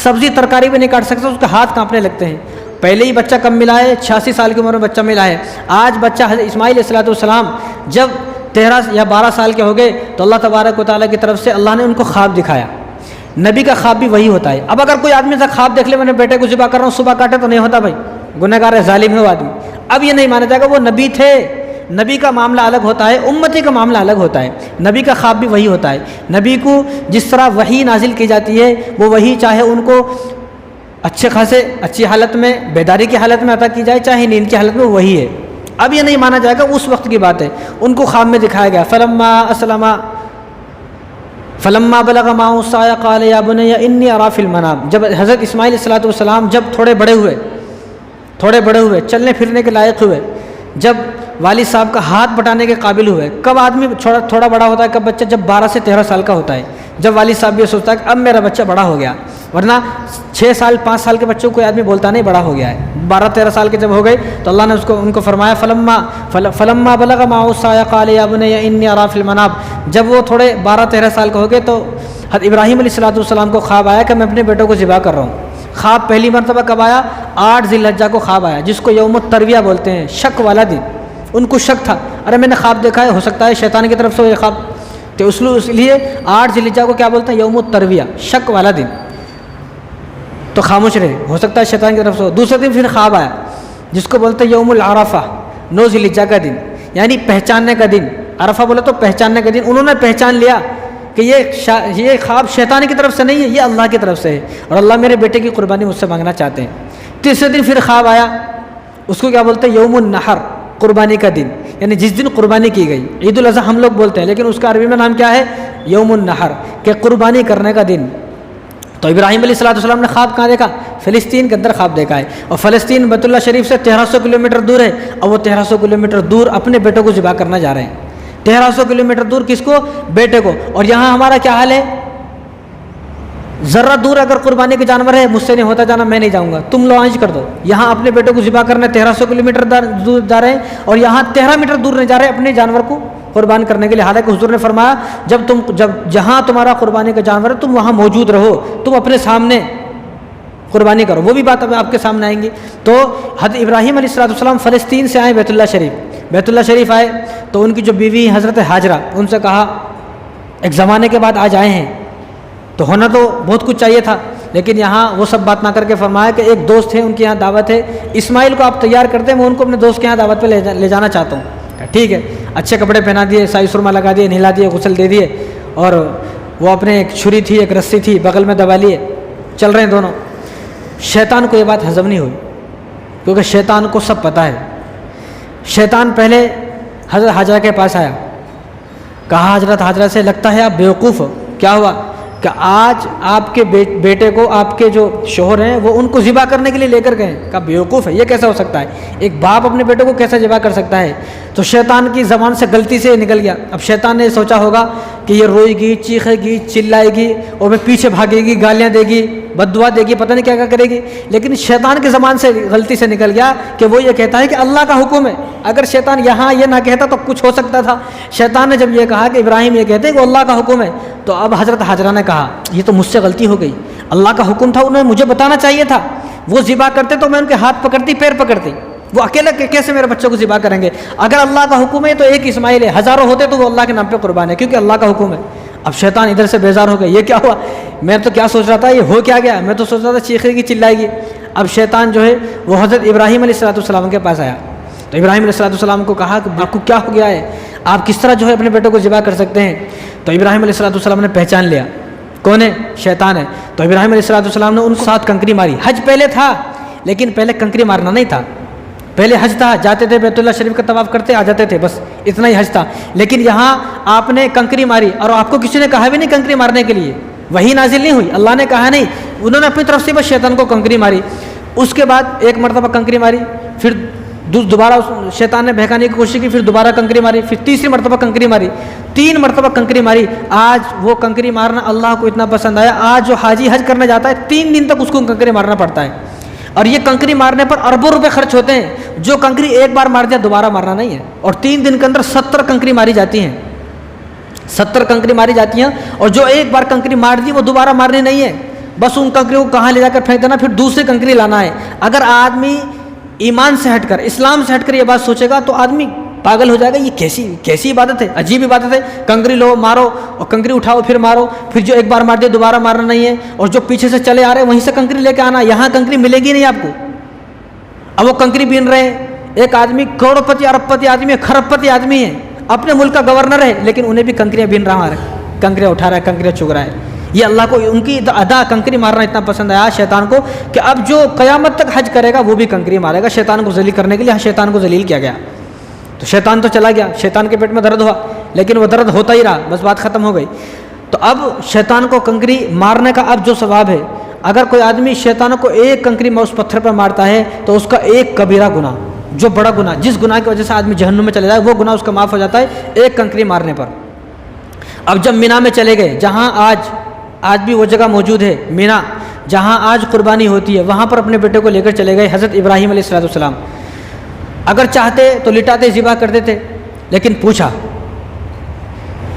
سبزی ترکاری بھی نہیں کاٹ سکتا، اس کے ہاتھ کانپنے لگتے ہیں۔ پہلے ہی بچہ کم ملا ہے، 86 سال کی عمر میں بچہ ملا ہے۔ آج بچہ حضرت اسماعیل علیہ السلام جب 13 یا 12 سال کے ہو گئے تو اللہ تبارک و تعالیٰ کی طرف سے اللہ نے ان کو خواب دکھایا۔ نبی کا خواب بھی وہی ہوتا ہے۔ اب اگر کوئی آدمی سے خواب دیکھ لے میں نے بیٹے کو ذبح کر رہا ہوں صبح کاٹے تو نہیں ہوتا بھائی، گنہگار ہے، ظالم ہے وہ آدمی۔ اب یہ نہیں مانا جائے گا وہ نبی تھے، نبی کا معاملہ الگ ہوتا ہے، امتی کا معاملہ الگ ہوتا ہے۔ نبی کا خواب بھی وہی ہوتا ہے۔ نبی کو جس طرح وحی نازل کی جاتی ہے وہ وحی چاہے ان کو اچھی حالت میں بیداری کی حالت میں عطا کی جائے چاہے نیند کی حالت میں وہی ہے۔ اب یہ نہیں مانا جائے گا اس وقت کی بات ہے، ان کو خواب میں دکھایا گیا۔ فلما بلغ معه السعي قال يا بني اني ارى في المنام، جب حضرت اسماعیل علیہ السلام جب تھوڑے بڑے ہوئے چلنے پھرنے کے لائق ہوئے، جب والد صاحب کا ہاتھ بٹانے کے قابل ہوئے، کب آدمی تھوڑا بڑا ہوتا ہے، کب بچہ جب 12 سے 13 سال کا ہوتا ہے، جب والد صاحب یہ سوچتا ہے کہ اب میرا بچہ بڑا ہو گیا، ورنہ 6 سال 5 سال کے بچوں کو کوئی آدمی بولتا نہیں بڑا ہو گیا ہے۔ 12-13 سال کے جب ہو گئے تو اللہ نے ان کو فرمایا فلما بلغ معه السعي قال يا بني اني ارى في المنام، جب وہ تھوڑے 12-13 سال کے ہو گئے تو حضرت ابراہیم علیہ السلام کو خواب آیا کہ میں اپنے بیٹوں کو ذبح کر رہا ہوں۔ خواب پہلی مرتبہ کب آیا؟ 8 ذی الحجہ کو خواب آیا، جس کو یوم الترویہ بولتے ہیں، شک والا دن۔ ان کو شک تھا، ارے میں نے خواب دیکھا ہے، ہو سکتا ہے شیطان کی طرف سے یہ خواب، تو اس لیے 8 ذی الحجہ کو کیا بولتے ہیں؟ یوم الترویہ، شک والا دن۔ تو خاموش رہے، ہو سکتا ہے شیطان کی طرف سے۔ دوسرے دن پھر خواب آیا جس کو بولتے ہیں یوم العرفہ، 9 ذی الحجہ کا دن، یعنی پہچاننے کا دن۔ عرفہ بولے تو پہچاننے کا دن۔ انہوں نے پہچان لیا کہ یہ خواب شیطان کی طرف سے نہیں ہے، یہ اللہ کی طرف سے ہے، اور اللہ میرے بیٹے کی قربانی مجھ سے مانگنا چاہتے ہیں۔ تیسرے دن پھر خواب آیا، اس کو کیا بولتے ہیں؟ یوم النحر، قربانی کا دن، یعنی جس دن قربانی کی گئی۔ عید الاضحیٰ ہم لوگ بولتے ہیں، لیکن اس کا عربی میں نام کیا ہے؟ یوم النحر، کہ قربانی کرنے کا دن۔ تو ابراہیم علیہ السلام نے خواب کہاں دیکھا؟ فلسطین کے اندر خواب دیکھا ہے، اور فلسطین بیت اللہ شریف سے 1300 کلومیٹر دور ہے، اور وہ 1300 کلومیٹر دور اپنے بیٹے کو ذبح کرنا جا رہے ہیں۔ 1300 کلومیٹر دور کس کو؟ بیٹے کو۔ اور یہاں ہمارا کیا حال ہے؟ ذرہ دور اگر قربانی کے جانور ہے، مجھ سے نہیں ہوتا جانا، میں نہیں جاؤں گا، تم لانچ کر دو۔ یہاں اپنے بیٹے کو ذبح کرنے 1300 کلومیٹر دور جا رہے ہیں، اور یہاں 13 میٹر دور نہیں جا رہے اپنے جانور کو قربان کرنے کے لیے۔ حالانکہ حضور نے فرمایا جب جہاں تمہارا قربانی کا جانور ہے تم وہاں موجود رہو، تم اپنے سامنے قربانی کرو۔ وہ بھی بات اب آپ کے سامنے آئیں گی۔ تو حضرت ابراہیم علیہ السلام فلسطین سے آئے بیت اللہ شریف آئے، تو ان کی جو بیوی حضرت ہاجرہ، ان سے کہا ایک زمانے کے بعد آج آئے ہیں، تو ہونا تو بہت کچھ چاہیے تھا، لیکن یہاں وہ سب بات نہ کر کے فرمایا کہ ایک دوست ہے، ان کے یہاں دعوت ہے، اسماعیل کو آپ تیار کرتے ہیں، میں ان کو اپنے دوست کے یہاں دعوت پہ لے جانا چاہتا ہوں۔ ٹھیک ہے، اچھے کپڑے پہنا دیے، سائی سرما لگا دیے، نہلا دیے، غسل دے دیے، اور وہ اپنے ایک چھری تھی، ایک رسی تھی، بغل میں دبا لیے، چل رہے ہیں دونوں۔ شیطان کو یہ بات ہضم نہیں ہوئی، کیونکہ شیطان کو سب پتہ ہے۔ شیطان پہلے حضرت ہاجرہ کے پاس آیا، کہا حضرت ہاجرہ سے لگتا ہے آپ بیوقوف ہو۔ کیا ہوا؟ کہ آج آپ کے بیٹے کو آپ کے جو شوہر ہیں وہ ان کو ذبح کرنے کے لیے لے کر گئے۔ کہا بیوقوف ہے، یہ کیسا ہو سکتا ہے؟ ایک باپ اپنے بیٹے کو کیسا ذبح کر سکتا ہے؟ تو شیطان کی زبان سے غلطی سے نکل گیا۔ اب شیطان نے سوچا ہوگا کہ یہ روئے گی، چیخے گی، چلائے گی، اور وہ پیچھے بھاگے گی، گالیاں دے گی، بد دعا دے گی، پتہ نہیں کیا کیا کرے گی۔ لیکن شیطان کی زبان سے غلطی سے نکل گیا کہ وہ یہ کہتا ہے کہ اللہ کا حکم ہے۔ اگر شیطان یہاں یہ نہ کہتا تو کچھ ہو سکتا تھا۔ شیطان نے جب یہ کہا کہ ابراہیم یہ کہتے ہیں کہ وہ اللہ کا حکم ہے، تو اب حضرت ہاجرہ نے کہا یہ تو مجھ سے غلطی ہو گئی، اللہ کا حکم تھا، انہوں نے مجھے بتانا چاہیے تھا۔ وہ ذبح کرتے تو میں ان کے ہاتھ پکڑتی، پیر پکڑتی، وہ اکیلے کیسے میرے بچوں کو ذبح کریں گے؟ اگر اللہ کا حکم ہے تو ایک اسماعیل ہے، ہزاروں ہوتے تو وہ اللہ کے نام پہ قربان ہے، کیونکہ اللہ کا حکم ہے۔ اب شیطان ادھر سے بیزار ہو گیا، یہ کیا ہوا؟ میں تو کیا سوچ رہا تھا، یہ ہو کیا گیا؟ میں تو سوچ رہا تھا چیخے گی، چلائے گی۔ اب شیطان جو ہے وہ حضرت ابراہیم علیہ السلام کے پاس آیا، تو ابراہیم علیہ السلام کو کہا کہ آپ کو کیا ہو گیا ہے؟ آپ کس طرح جو ہے اپنے بیٹے کو ذبح کر سکتے ہیں؟ تو ابراہیم علیہ السلام نے پہچان لیا کون ہے؟ شیطان ہے۔ تو ابراہیم علیہ السلام نے ان کو 7 کنکری ماری۔ حج پہلے تھا، لیکن پہلے کنکری مارنا نہیں تھا، پہلے حج تھا، جاتے تھے بیت اللہ شریف کا طواف کرتے آ جاتے تھے، بس اتنا ہی حج تھا۔ لیکن یہاں آپ نے کنکری ماری، اور آپ کو کسی نے کہا بھی نہیں کنکری مارنے کے لیے، وہی نازل نہیں ہوئی، اللہ نے کہا نہیں، انہوں نے اپنی طرف سے بس شیطان کو کنکری ماری۔ اس کے بعد ایک مرتبہ کنکری ماری، پھر دوبارہ شیطان نے بہکانے کی کوشش کی، پھر دوبارہ کنکری ماری، پھر تیسری مرتبہ کنکری ماری، 3 مرتبہ کنکری ماری۔ آج وہ کنکری مارنا اللہ کو اتنا پسند آیا، آج جو حاجی حج کرنے جاتا ہے 3 دن تک اس کو کنکری مارنا پڑتا ہے، اور یہ کنکری مارنے پر اربوں روپے خرچ ہوتے ہیں۔ جو کنکری ایک بار مار دیا دوبارہ مارنا نہیں ہے، اور 3 دن کے اندر 70 کنکری ماری جاتی ہیں، 70 کنکری ماری جاتی ہیں، اور جو ایک بار کنکری مار دی وہ دوبارہ مارنی نہیں ہے، بس ان کنکری کو کہاں لے جا کر پھینک دینا، پھر دوسری کنکری لانا ہے۔ اگر آدمی ایمان سے ہٹ کر، اسلام سے ہٹ کر یہ بات سوچے گا تو آدمی پاگل ہو جائے گا، یہ کیسی عبادت ہے، عجیب عبادت ہے۔ کنکری لو، مارو، اور کنکری اٹھاؤ، پھر مارو، پھر جو ایک بار مار دے دوبارہ مارنا نہیں ہے، اور جو پیچھے سے چلے آ رہے ہیں وہیں سے کنکری لے کے آنا، یہاں کنکری ملے گی نہیں آپ کو۔ اب وہ کنکری بین رہے ہیں، ایک آدمی کروڑ پتی، ارب پتی آدمی ہے، کھرب پتی آدمی ہے، اپنے ملک کا گورنر ہے، لیکن انہیں بھی کنکریاں بین رہا ہے، کنکریاں اٹھا رہا ہے، کنکریاں چگ رہا ہے۔ یہ اللہ کو ان کی ادا کنکری مارنا اتنا پسند آیا شیطان کو کہ اب جو قیامت تک حج کرے گا وہ بھی کنکری مارے گا، شیطان کو ذلیل کرنے کے لیے شیطان کو ذلیل کیا گیا۔ تو شیطان تو چلا گیا، شیطان کے پیٹ میں درد ہوا، لیکن وہ درد ہوتا ہی رہا، بس بات ختم ہو گئی۔ تو اب شیطان کو کنکری مارنے کا اب جو ثواب ہے، اگر کوئی آدمی شیطان کو ایک کنکری میں اس پتھر پر مارتا ہے تو اس کا ایک کبیرہ گناہ، جو بڑا گناہ، جس گناہ کی وجہ سے آدمی جہنم میں چلے جائے، وہ گناہ اس کا معاف ہو جاتا ہے ایک کنکری مارنے پر۔ اب جب مینا میں چلے گئے، جہاں آج بھی وہ جگہ موجود ہے مینا، جہاں آج قربانی ہوتی ہے، وہاں پر اپنے بیٹے کو لے کر چلے گئے حضرت ابراہیم علیہ السلام۔ اگر چاہتے تو لٹاتے ذبح کر دیتے، لیکن پوچھا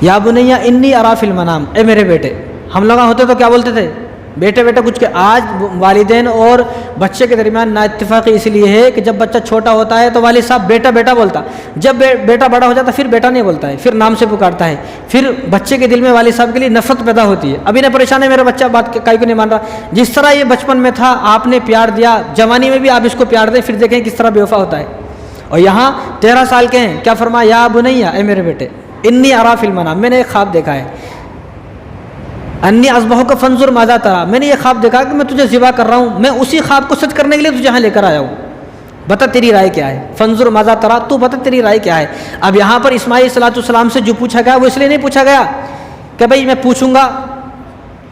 یا بنیا انی ارا فی المنام، اے میرے بیٹے۔ ہم لوگ ہوتے تو کیا بولتے تھے؟ بیٹے بیٹے کچھ کہ آج والدین اور بچے کے درمیان نا اتفاقی اس لیے ہے کہ جب بچہ چھوٹا ہوتا ہے تو والد صاحب بیٹا بیٹا بولتا، جب بیٹا بڑا ہو جاتا ہے پھر بیٹا نہیں بولتا ہے، پھر نام سے پکارتا ہے، پھر بچے کے دل میں والد صاحب کے لیے نفرت پیدا ہوتی ہے۔ ابھی نے پریشان ہے میرا بچہ، بات کائی کو نہیں مان رہا، جس طرح یہ بچپن میں تھا آپ نے پیار دیا، جوانی میں بھی آپ اس کو پیار دیں، پھر دیکھیں کس طرح بے وفا ہوتا ہے۔ اور یہاں 13 سال کے ہیں، کیا فرمایا یا بنیا، اے میرے بیٹے، انی ارا فی المنام، میں نے ایک خواب دیکھا ہے، انی اذبحک فانظر ماذا ترى، میں نے یہ خواب دیکھا کہ میں تجھے ذبح کر رہا ہوں، میں اسی خواب کو سچ کرنے کے لیے تجھے یہاں لے کر آیا ہوں، بتا تیری رائے کیا ہے، فانظر ماذا ترى، تو بتا تیری رائے کیا ہے۔ اب یہاں پر اسماعیل علیہ السلام سے جو پوچھا گیا وہ اس لیے نہیں پوچھا گیا کہ بھئی میں پوچھوں گا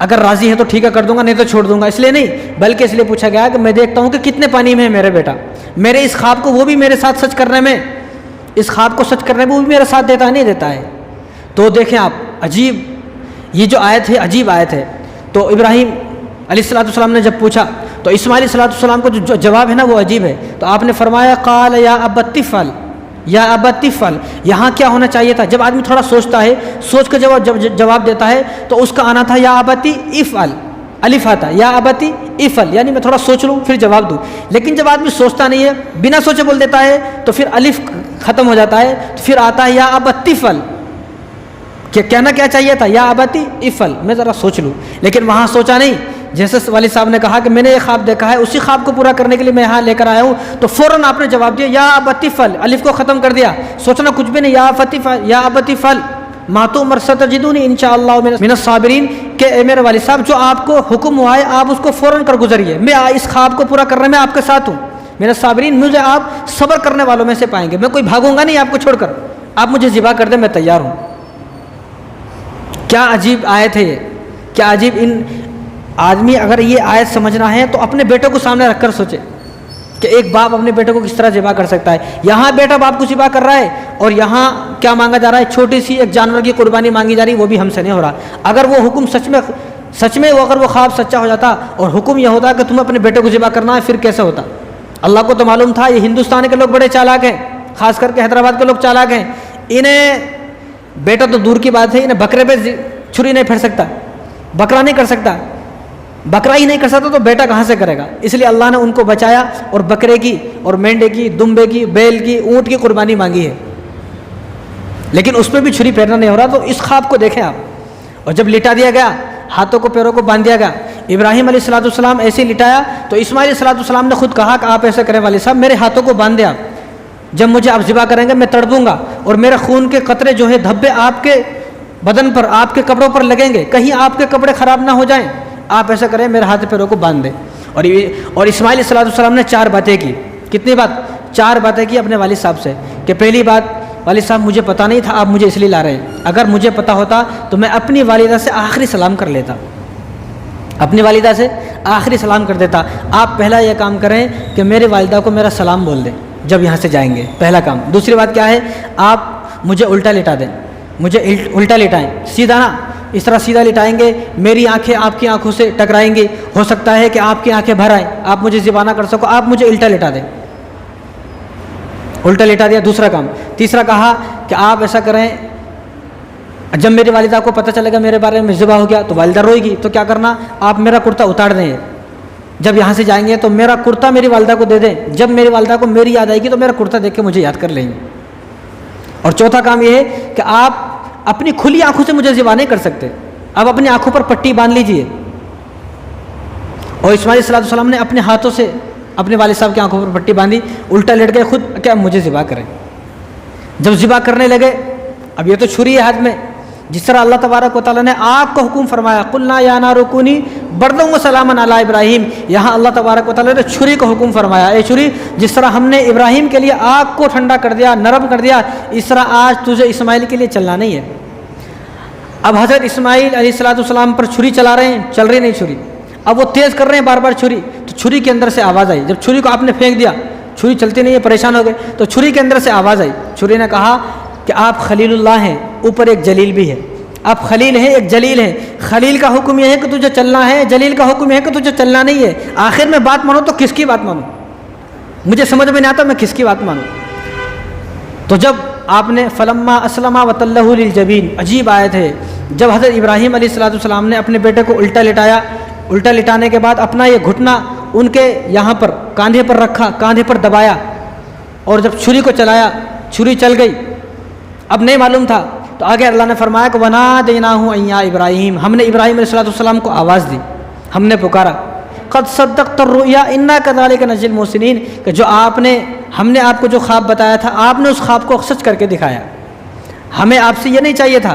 اگر راضی ہے تو ٹھیک ہے کر دوں گا نہیں تو چھوڑ دوں گا، اس لیے نہیں، بلکہ اس لیے پوچھا گیا کہ میں دیکھتا ہوں کہ کتنے پانی میں ہے میرے بیٹا، میرے اس خواب کو وہ بھی میرے ساتھ سچ کرنے میں، اس خواب کو سچ کرنے میں وہ بھی میرے ساتھ دیتا ہے نہیں دیتا ہے۔ تو دیکھیں آپ، عجیب یہ جو آیت ہے عجیب آیت ہے۔ تو ابراہیم علیہ السلام نے جب پوچھا تو اسماعیل علیہ السلام کو جو جواب ہے نا وہ عجیب ہے۔ تو آپ نے فرمایا قال یا ابت افعل، یا ابت افعل، یہاں کیا ہونا چاہیے تھا؟ جب آدمی تھوڑا سوچتا ہے، سوچ کے جواب دیتا ہے تو اس کا آنا تھا یا ابتی افعل، الف آتا یا ابتی افعل، یعنی میں تھوڑا سوچ لوں پھر جواب دوں۔ لیکن جب آدمی سوچتا نہیں ہے بنا سوچے بول دیتا ہے تو پھر الف ختم ہو جاتا ہے، تو پھر آتا ہے یا ابت افعل، کہ کہنا کیا چاہیے تھا یا ابتی افعل، میں ذرا سوچ لوں، لیکن وہاں سوچا نہیں۔ جیسے والد صاحب نے کہا کہ میں نے یہ خواب دیکھا ہے، اسی خواب کو پورا کرنے کے لیے میں یہاں لے کر آیا ہوں، تو فوراً آپ نے جواب دیا یا ابتی افعل، الف کو ختم کر دیا، سوچنا کچھ بھی نہیں، یا ابتی افعل ما تؤمر ستجدونی انشاءاللہ من الصابرین، کہ اے میرے والد صاحب جو آپ کو حکم ہوا ہے آپ اس کو فوراً کر گزریے، میں اس خواب کو پورا کرنے میں آپ کے ساتھ ہوں، من الصابرین، مجھے آپ صبر کرنے والوں میں سے پائیں گے، میں کوئی بھاگوں گا نہیں آپ کو چھوڑ کر، آپ مجھے ذبح کر دیں میں تیار ہوں۔ کیا عجیب آیت ہے یہ، کیا عجیب۔ ان آدمی اگر یہ آیت سمجھنا ہے تو اپنے بیٹے کو سامنے رکھ کر سوچے کہ ایک باپ اپنے بیٹے کو کس طرح ذبح کر سکتا ہے۔ یہاں بیٹا باپ کو ذبح کر رہا ہے اور یہاں کیا مانگا جا رہا ہے، چھوٹی سی ایک جانور کی قربانی مانگی جا رہی ہے، وہ بھی ہم سے نہیں ہو رہا۔ اگر وہ حکم سچ میں اگر وہ خواب سچا ہو جاتا اور حکم یہ ہوتا کہ تمہیں اپنے بیٹے کو ذبح کرنا ہے، پھر کیسے ہوتا؟ اللہ کو تو معلوم تھا یہ ہندوستان کے لوگ بڑے چالاک ہیں، خاص کر کے حیدرآباد کے لوگ چالاک ہیں، انہیں بیٹا تو دور کی بات ہے، انہیں بکرے پہ چھری نہیں پھیر سکتا، بکرا نہیں کر سکتا، بکرا ہی نہیں کر سکتا تو بیٹا کہاں سے کرے گا؟ اس لیے اللہ نے ان کو بچایا اور بکرے کی اور مینڈے کی، دمبے کی، بیل کی، اونٹ کی قربانی مانگی ہے، لیکن اس پہ بھی چھری پھیرنا نہیں ہو رہا۔ تو اس خواب کو دیکھیں آپ، اور جب لٹا دیا گیا، ہاتھوں کو پیروں کو باندھ دیا گیا، ابراہیم علیہ السلام ایسے ہی لٹایا تو اسماعیل علیہ السلام نے خود کہا کہ آپ ایسا کریں والد صاحب، میرے ہاتھوں کو باندھ دیا، جب مجھے آپ ذبح کریں گے میں تڑپوں گا اور میرے خون کے قطرے جو ہے دھبے آپ کے بدن پر، آپ کے کپڑوں پر لگیں گے، کہیں آپ کے کپڑے خراب نہ ہو جائیں، آپ ایسا کریں میرے ہاتھ پیروں کو باندھ دیں۔ اور اسماعیل علیہ السلام نے 4 باتیں کی۔ کتنی بات؟ 4 باتیں کی اپنے والد صاحب سے، کہ پہلی بات والد صاحب مجھے پتہ نہیں تھا آپ مجھے اس لیے لا رہے ہیں، اگر مجھے پتہ ہوتا تو میں اپنی والدہ سے آخری سلام کر لیتا، اپنی والدہ سے آخری سلام کر دیتا۔ آپ پہلا یہ کام کریں کہ میرے والدہ کو میرا سلام بول دیں جب یہاں سے جائیں گے، پہلا کام۔ دوسری بات کیا ہے، آپ مجھے الٹا لٹا دیں، مجھے الٹا لٹائیں، سیدھا نہ، اس طرح سیدھا لٹائیں گے میری آنکھیں آپ کی آنکھوں سے ٹکرائیں گی، ہو سکتا ہے کہ آپ کی آنکھیں بھر آئیں، آپ مجھے ذبح نہ کر سکو، آپ مجھے الٹا لٹا دیں، الٹا لٹا دیا، دوسرا کام۔ تیسرا کہا کہ آپ ایسا کریں، جب میری والدہ کو پتہ چلے گا میرے بارے میں ذبح ہو گیا تو والدہ روئے گی، تو کیا کرنا، آپ میرا کرتا اتار دیں، جب یہاں سے جائیں گے تو میرا کرتا میری والدہ کو دے دیں، جب میری والدہ کو میری یاد آئے گی تو میرا کرتا دیکھ کے مجھے یاد کر لیں گے۔ اور چوتھا کام یہ ہے کہ آپ اپنی کھلی آنکھوں سے مجھے ذبح نہیں کر سکتے، اب اپنی آنکھوں پر پٹی باندھ لیجئے۔ اور اسماعیل علیہ السلام نے اپنے ہاتھوں سے اپنے والد صاحب کی آنکھوں پر پٹی باندھی، الٹا لیٹ گئے خود کہ اب مجھے ذبح کریں۔ جب ذبح کرنے لگے، اب یہ تو چھری ہے ہاتھ میں، جس طرح اللہ تبارک و تعالیٰ نے آگ کو حکم فرمایا قلنا یا نار کونی برداً وسلاما علی ابراہیم، یہاں اللہ تبارک و تعالیٰ نے چھری کو حکم فرمایا، اے چھری جس طرح ہم نے ابراہیم کے لیے آگ کو ٹھنڈا کر دیا، نرم کر دیا، اس طرح آج تجھے اسماعیل کے لیے چلنا نہیں ہے۔ اب حضرت اسماعیل علیہ السلام پر چھری چلا رہے ہیں، چل رہی نہیں چھری، اب وہ تیز کر رہے ہیں بار بار چھری، تو چھری کے اندر سے آواز آئی، جب چھری کو آپ نے پھینک دیا، چھری چلتی نہیں ہے، پریشان ہو گئے، تو چھری کے اندر سے آواز آئی، چھری نے کہا کہ آپ خلیل اللہ ہیں، اوپر ایک جلیل بھی ہے، آپ خلیل ہیں، ایک جلیل ہے، خلیل کا حکم یہ ہے کہ تجھے چلنا ہے، جلیل کا حکم یہ ہے کہ تجھے چلنا نہیں ہے، آخر میں بات مانو تو کس کی بات مانو؟ مجھے سمجھ میں نہیں آتا میں کس کی بات مانوں۔ تو جب آپ نے فلما اسلم وتلہ للجبین، عجیب آیت ہے، جب حضرت ابراہیم علیہ السلام نے اپنے بیٹے کو الٹا لٹایا، الٹا لٹانے کے بعد اپنا یہ گھٹنا ان کے یہاں پر کاندھے پر رکھا، کاندھے پر دبایا، اور جب چھری کو چلایا، چھری چل گئی، اب نہیں معلوم تھا، تو آگے اللہ نے فرمایا کہ وَنَادَيْنَاهُ أَن يَا إِبْرَاهِيمُ، ہم نے ابراہیم علیہ السلام کو آواز دی، ہم نے پکارا، قَدْ صَدَّقْتَ الرُّؤْيَا إِنَّا كَذَلِكَ نَجْزِي الْمُحْسِنِينَ، کہ جو ہم نے آپ کو جو خواب بتایا تھا، آپ نے اس خواب کو سچ کر کے دکھایا، ہمیں آپ سے یہ نہیں چاہیے تھا،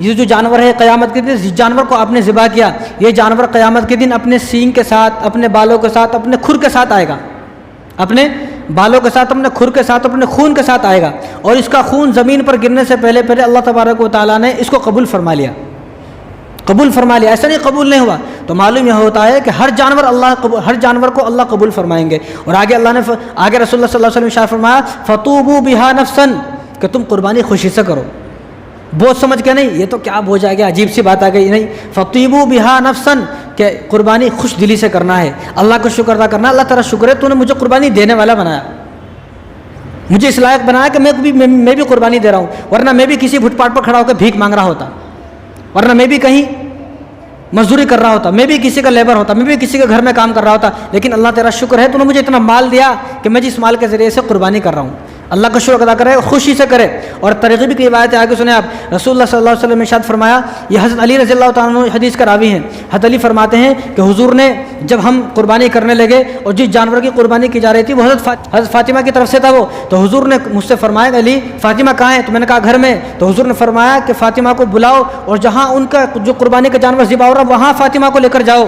یہ جو جانور ہے قیامت کے دن جس جانور کو آپ نے ذبح کیا، یہ جانور قیامت کے دن اپنے سینگ کے ساتھ، اپنے بالوں کے ساتھ، اپنے کھر کے ساتھ آئے گا، اپنے بالوں کے ساتھ، اپنے کھر کے ساتھ، اپنے خون کے ساتھ آئے گا، اور اس کا خون زمین پر گرنے سے پہلے اللہ تبارک و تعالیٰ نے اس کو قبول فرما لیا، قبول فرما لیا، ایسا نہیں قبول نہیں ہوا۔ تو معلوم یہ ہوتا ہے کہ ہر جانور کو اللہ قبول فرمائیں گے۔ اور آگے رسول اللہ صلی اللہ علیہ وسلم ارشاد فرمایا فَطُوبُوا بِهَا نَفْسًا، کہ تم قربانی خوشی سے کرو، بوجھ سمجھ کے نہیں، یہ تو کیا بوجھ آ گیا، عجیب سی بات آ گئی، نہیں، فَطِيبُوا بِهَا نَفْسًا، کہ قربانی خوش دلی سے کرنا ہے، اللہ کو شکر ادا کرنا، اللہ تعالیٰ شکر ہے تو نے مجھے قربانی دینے والا بنایا، مجھے اس لائق بنایا کہ میں بھی قربانی دے رہا ہوں، ورنہ میں بھی کسی فٹ پاتھ پر کھڑا ہو کے بھیک مانگ رہا ہوتا، ورنہ میں بھی کہیں مزدوری کر رہا ہوتا، میں بھی کسی کا لیبر ہوتا، میں بھی کسی کے گھر میں کام کر رہا ہوتا، لیکن اللہ تیرا شکر ہے تو نے مجھے اتنا مال دیا کہ میں جس مال کے ذریعے سے قربانی کر رہا ہوں، اللہ کا شکر ادا کرے، خوشی سے کرے۔ اور ترغیب کی روایت آگے سنیں آپ، رسول اللہ صلی اللہ علیہ وسلم نے ارشاد فرمایا، یہ حضرت علی رضی اللہ تعالیٰ عنہ حدیث کا راوی ہیں، حضرت علی فرماتے ہیں کہ حضور نے جب ہم قربانی کرنے لگے اور جس جانور کی قربانی کی جا رہی تھی وہ حضرت فاطمہ کی طرف سے تھا، وہ تو حضور نے مجھ سے فرمایا علی فاطمہ کہاں ہے؟ تو میں نے کہا گھر میں، تو حضور نے فرمایا کہ فاطمہ کو بلاؤ اور جہاں ان کا جو قربانی کا جانور ذبح ہو رہا وہاں فاطمہ کو لے کر جاؤ۔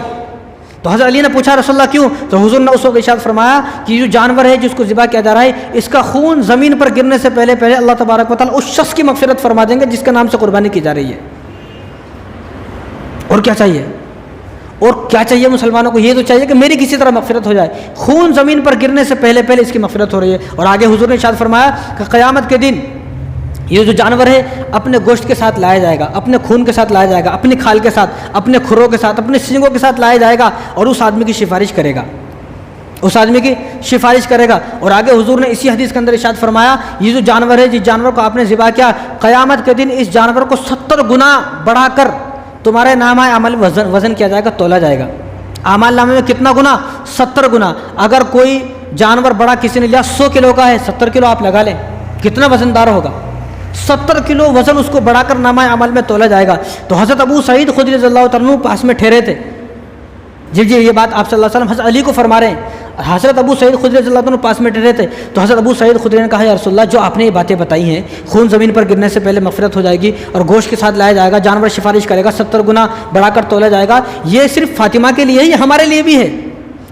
تو حضرت علی نے پوچھا رسول اللہ کیوں؟ تو حضور نے اس وقت ارشاد فرمایا کہ جو جانور ہے جس کو ذبح کیا جا رہا ہے اس کا خون زمین پر گرنے سے پہلے اللہ تبارک و تعالیٰ اس شخص کی مغفرت فرما دیں گے جس کے نام سے قربانی کی جا رہی ہے۔ اور کیا چاہیے؟ اور کیا چاہیے مسلمانوں کو؟ یہ تو چاہیے کہ میری کسی طرح مغفرت ہو جائے، خون زمین پر گرنے سے پہلے اس کی مغفرت ہو رہی ہے۔ اور آگے حضور نے ارشاد فرمایا کہ قیامت کے دن یہ جو جانور ہے اپنے گوشت کے ساتھ لایا جائے گا، اپنے خون کے ساتھ لایا جائے گا، اپنی کھال کے ساتھ، اپنے کھروں کے ساتھ، اپنے سینگوں کے ساتھ لایا جائے گا، اور اس آدمی کی سفارش کرے گا، اس آدمی کی سفارش کرے گا۔ اور آگے حضور نے اسی حدیث کے اندر ارشاد فرمایا یہ جو جانور ہے جس جانور کو آپ نے ذبح کیا، قیامت کے دن اس جانور کو 70 گنا بڑھا کر تمہارے نامہ عمل وزن کیا جائے گا، تولا جائے گا۔ اعمال نامے میں کتنا گنا؟ 70 گنا۔ اگر کوئی جانور بڑا کسی نے لیا 100 کلو کا ہے، 70 کلو آپ لگا لیں کتنا وزن دار ہوگا، 70 کلو وزن اس کو بڑھا کر نامہ عمل میں تولا جائے گا۔ تو حضرت ابو سعید خدری رضی اللہ تعالیٰ عنہ پاس میں ٹھہرے تھے، جی یہ بات آپ صلی اللہ علیہ وسلم حضرت علی کو فرما رہے ہیں، حضرت ابو سعید خدری رضی اللہ عنہ پاس میں ٹھہرے تھے۔ تو حضرت ابو سعید خدری نے کہا یا رسول اللہ جو آپ نے یہ باتیں بتائی ہیں، خون زمین پر گرنے سے پہلے مغفرت ہو جائے گی اور گوشت کے ساتھ لایا جائے گا، جانور سفارش کرے گا، 70 گنا بڑھا کر تولا جائے گا، یہ صرف فاطمہ کے لیے ہے یہ ہمارے لیے بھی ہے؟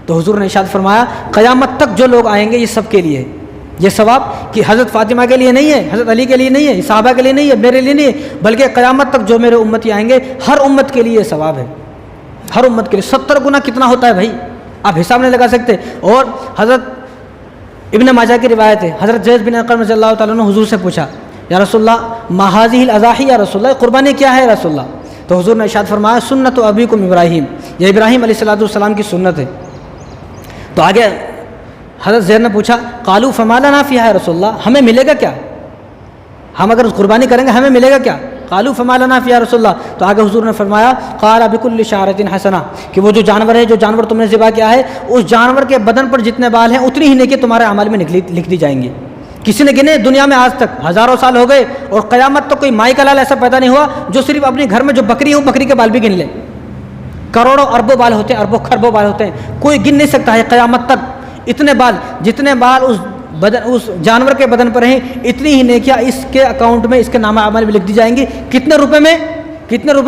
تو حضور نے ارشاد فرمایا قیامت تک جو لوگ آئیں گے یہ سب کے لیے ہے، یہ ثواب کہ حضرت فاطمہ کے لیے نہیں ہے، حضرت علی کے لیے نہیں ہے، صحابہ کے لیے نہیں ہے، میرے لیے نہیں ہے، بلکہ قیامت تک جو میرے امتی آئیں گے ہر امت کے لیے یہ ثواب ہے، ہر امت کے لیے۔ 70 گنا کتنا ہوتا ہے بھائی، آپ حساب نہیں لگا سکتے۔ اور حضرت ابن ماجہ کی روایت ہے، حضرت زید بن ارقم رضی اللہ تعالیٰ عنہ حضور سے پوچھا یا رسول اللہ ما هذه الاضاحی، یا رسول اللہ قربانی کیا ہے رسول اللہ؟ تو حضور نے ارشاد فرمایا سنت ابیکم ابراہیم، یہ ابراہیم علیہ السلام کی سنت ہے۔ تو آگے حضرت زید نے پوچھا قالوا فما لنا فیہا یا رسول اللہ، ہمیں ملے گا کیا؟ ہم اگر قربانی کریں گے ہمیں ملے گا کیا؟ قالوا فما لنا فیہا یا رسول اللہ، تو آگے حضور نے فرمایا قال بکل شعرۃ حسنہ، کہ وہ جو جانور ہے جو جانور تم نے ذبح کیا ہے اس جانور کے بدن پر جتنے بال ہیں اتنی ہی نیکی تمہارے اعمال میں لکھ دی جائیں گی۔ کسی نے گنے دنیا میں آج تک ہزاروں سال ہو گئے اور قیامت تک کوئی مائی کا لال ایسا پیدا نہیں ہوا جو صرف اپنے گھر میں جو بکری ہے وہ بکری کے بال بھی گن لے، کروڑوں اربوں بال ہوتے ہیں، اربوں خربوں بال ہوتے ہیں، کوئی گن نہیں سکتا ہے قیامت تک اتنے بال، جتنے بال اس جانور کے بدن پر ہیں اتنی ہی نیکیاں اس کے اکاؤنٹ میں، اس کے نامہ عمل میں لکھ دی جائیں گی۔ کتنے روپے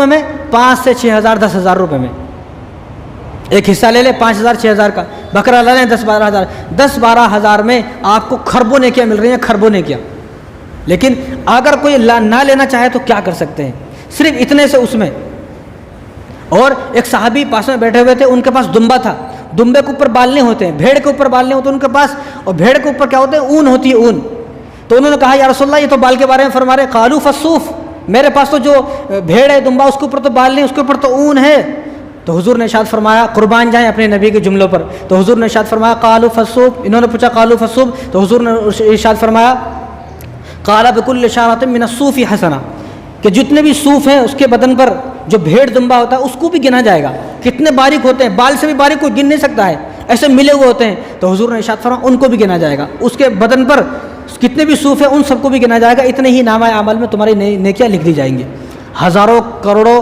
میں؟ 5 سے 6 ہزار 10 ہزار روپے میں۔ ایک حصہ لے لے 5,000 6,000 کا، بکرا لے لیں 10-12 ہزار، 10-12 ہزار میں آپ کو خربوں نیکیاں مل رہی ہیں، خربوں نیکیاں۔ لیکن اگر کوئی نہ لینا چاہے تو کیا کر سکتے ہیں؟ صرف اتنے سے اس میں۔ اور ایک صحابی پاس میں بیٹھے ہوئے تھے، ان کے پاس دمبا تھا، دمبے کے اوپر بال نہیں ہوتے ہیں، بھیڑ کے اوپر بال نہیں ہوتے ان کے پاس، اور بھیڑ کے اوپر کیا ہوتے ہیں؟ اون ہوتی ہے، اون۔ تو انہوں نے کہا یا رسول اللہ یہ تو بال کے بارے میں فرما رہے، قالوا فالصوف، میرے پاس تو جو بھیڑ ہے دمبا اس کے اوپر تو بال نہیں، اس کے اوپر تو اون ہے۔ تو حضور نے ارشاد فرمایا قربان جائیں اپنے نبی کے جملوں پر، تو حضور نے ارشاد فرمایا قالوا فالصوف، انہوں نے پوچھا قالوا فالصوف، تو حضور نے ارشاد فرمایا قال بكل شعرة من الصوف حسنہ، کہ جتنے بھی صوف ہیں اس کے بدن پر جو بھیڑ دمبا ہوتا ہے اس کو بھی گنا جائے گا۔ کتنے باریک ہوتے ہیں، بال سے بھی باریک کوئی گن نہیں سکتا ہے، ایسے ملے ہوئے ہوتے ہیں۔ تو حضور نے ارشاد فرمایا ان کو بھی گنا جائے گا، اس کے بدن پر کتنے بھی صوف ہیں ان سب کو بھی گنا جائے گا، اتنے ہی نامہ اعمال میں تمہاری نیکیاں لکھ دی جائیں گی۔ ہزاروں کروڑوں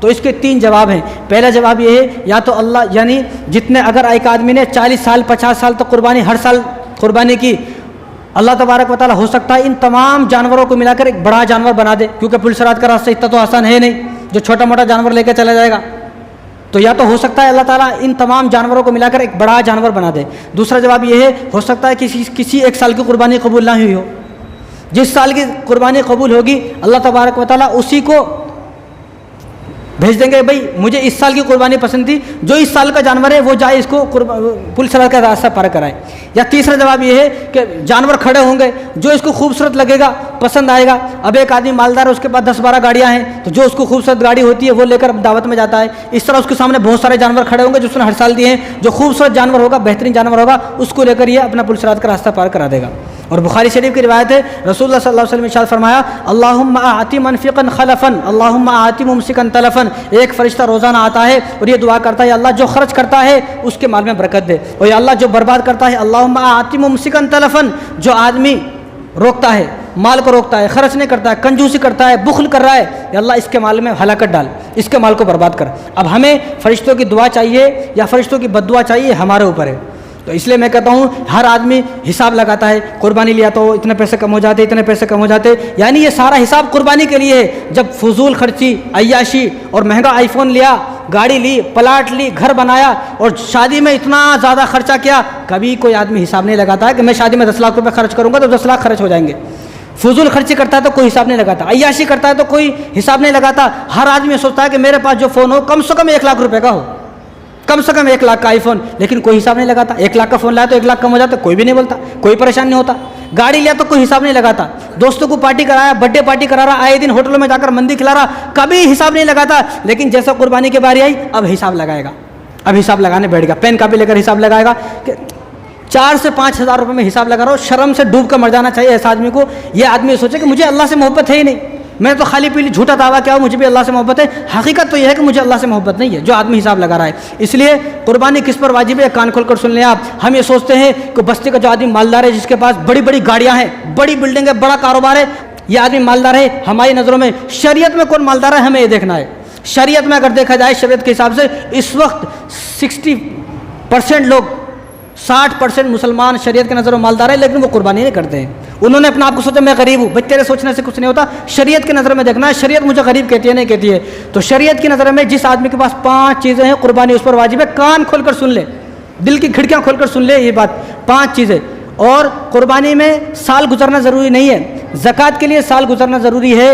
تو اس کے 3 جواب ہیں۔ پہلا جواب یہ ہے یا تو اللہ یعنی جتنے اگر ایک آدمی نے 40 سال 50 سال تک قربانی ہر سال قربانی کی، اللہ تبارک و تعالیٰ ہو سکتا ہے ان تمام جانوروں کو ملا کر ایک بڑا جانور بنا دے، کیونکہ پل صراط کا راستہ اتنا تو آسان ہے نہیں جو چھوٹا موٹا جانور لے کے چلا جائے گا۔ تو یا تو ہو سکتا ہے اللہ تعالیٰ ان تمام جانوروں کو ملا کر ایک بڑا جانور بنا دے۔ دوسرا جواب یہ ہے ہو سکتا ہے کسی ایک سال کی قربانی قبول نہ ہوئی ہو، جس سال کی قربانی قبول ہوگی اللہ تبارک و تعالیٰ اسی کو بھیج دیں گے، بھائی مجھے اس سال کی قربانی پسند تھی، جو اس سال کا جانور ہے وہ جائے اس کو پل صراط کا راستہ پار کرائے۔ یا تیسرا جواب یہ ہے کہ جانور کھڑے ہوں گے، جو اس کو خوبصورت لگے گا پسند آئے گا۔ اب ایک آدمی مالدار ہے، اس کے پاس 10-12 گاڑیاں ہیں، تو جو اس کو خوبصورت گاڑی ہوتی ہے وہ لے کر دعوت میں جاتا ہے۔ اس طرح اس کے سامنے بہت سارے جانور کھڑے ہوں گے جو اس نے ہر سال دیے ہیں، جو خوبصورت جانور ہوگا بہترین جانور ہوگا اس کو لے کر یہ اپنا پل صراط کا راستہ پار کرا دے گا۔ اور بخاری شریف کی روایت ہے رسول اللہ صلی اللہ علیہ وسلم نے ارشاد فرمایا اللہم آتی منفقا خلفا اللہم آتی ممسکا تلفا، ایک فرشتہ روزانہ آتا ہے اور یہ دعا کرتا ہے اللہ جو خرچ کرتا ہے اس کے مال میں برکت دے، اور یا اللہ جو برباد کرتا ہے اللہم آتی ممسکا تلفا، جو آدمی روکتا ہے مال کو روکتا ہے، خرچ نہیں کرتا ہے، کنجوسی کرتا ہے، بخل کر رہا ہے، یا اللہ اس کے مال میں ہلاکت ڈال، اس کے مال کو برباد کر۔ اب ہمیں فرشتوں کی دعا چاہیے یا فرشتوں کی بد دعا چاہیے ہمارے اوپر ہے۔ تو اس لیے میں کہتا ہوں ہر آدمی حساب لگاتا ہے، قربانی لیا تو اتنے پیسے کم ہو جاتے، اتنے پیسے کم ہو جاتے، یعنی یہ سارا حساب قربانی کے لیے ہے۔ جب فضول خرچی، عیاشی اور مہنگا آئی فون لیا، گاڑی لی، پلاٹ لی، گھر بنایا اور شادی میں اتنا زیادہ خرچہ کیا، کبھی کوئی آدمی حساب نہیں لگاتا ہے کہ میں شادی میں 10 لاکھ روپے خرچ کروں گا تو 10 لاکھ خرچ ہو جائیں گے۔ فضول خرچی کرتا ہے تو کوئی حساب نہیں لگاتا، عیاشی کرتا ہے تو کوئی حساب نہیں لگاتا۔ ہر آدمی سوچتا ہے کہ میرے پاس جو فون ہو کم سے کم 1 لاکھ روپے کا ہو، کم سے کم 1 لاکھ کا آئی فون، لیکن کوئی حساب نہیں لگاتا۔ 1 لاکھ کا فون لایا تو 1 لاکھ کم ہو جاتا، کوئی بھی نہیں بولتا، کوئی پریشان نہیں ہوتا۔ گاڑی لیا تو کوئی حساب نہیں لگاتا، دوستوں کو پارٹی کرایا، برتھ ڈے پارٹی کرا رہا، آئے دن ہوٹلوں میں جا کر مندی کھلا رہا، کبھی حساب نہیں لگاتا۔ لیکن جیسا قربانی کی باری آئی اب حساب لگائے گا، اب حساب لگانے بیٹھ گا، پین کاپی لے کر حساب لگائے گا کہ 4 سے 5 ہزار روپے میں حساب لگا رہا ہو۔ شرم سے ڈوب کر مر جانا چاہیے ایسا آدمی کو۔ یہ آدمی سوچے کہ مجھے اللہ سے محبت ہے ہی نہیں، میں تو خالی پیلی جھوٹا دعویٰ کیا ہوں مجھے بھی اللہ سے محبت ہے، حقیقت تو یہ ہے کہ مجھے اللہ سے محبت نہیں ہے جو آدمی حساب لگا رہا ہے۔ اس لیے قربانی کس پر واجب ہے کان کھول کر سن لیں آپ۔ ہم یہ سوچتے ہیں کہ بستی کا جو آدمی مالدار ہے، جس کے پاس بڑی بڑی گاڑیاں ہیں، بڑی بلڈنگ ہے، بڑا کاروبار ہے، یہ آدمی مالدار ہے۔ ہماری نظروں میں شریعت میں کون مالدار ہے ہمیں یہ دیکھنا ہے۔ شریعت میں اگر دیکھا جائے شریعت کے حساب سے اس وقت 60% لوگ 60% مسلمان شریعت کے نظروں مالدار ہیں، لیکن وہ قربانی نہیں کرتے ہیں۔ انہوں نے اپنا آپ کو سوچا میں غریب ہوں، بھائی تیرے سوچنے سے کچھ نہیں ہوتا، شریعت کی نظر میں دیکھنا ہے، شریعت مجھے غریب کہتی ہے نہیں کہتی ہے۔ تو شریعت کی نظر میں جس آدمی کے پاس 5 چیزیں ہیں قربانی اس پر واجب ہے۔ کان کھول کر سن لے، دل کی کھڑکیاں کھول کر سن لے یہ بات، 5 چیزیں۔ اور قربانی میں سال گزرنا ضروری نہیں ہے، زکوٰۃ کے لیے سال گزرنا ضروری ہے۔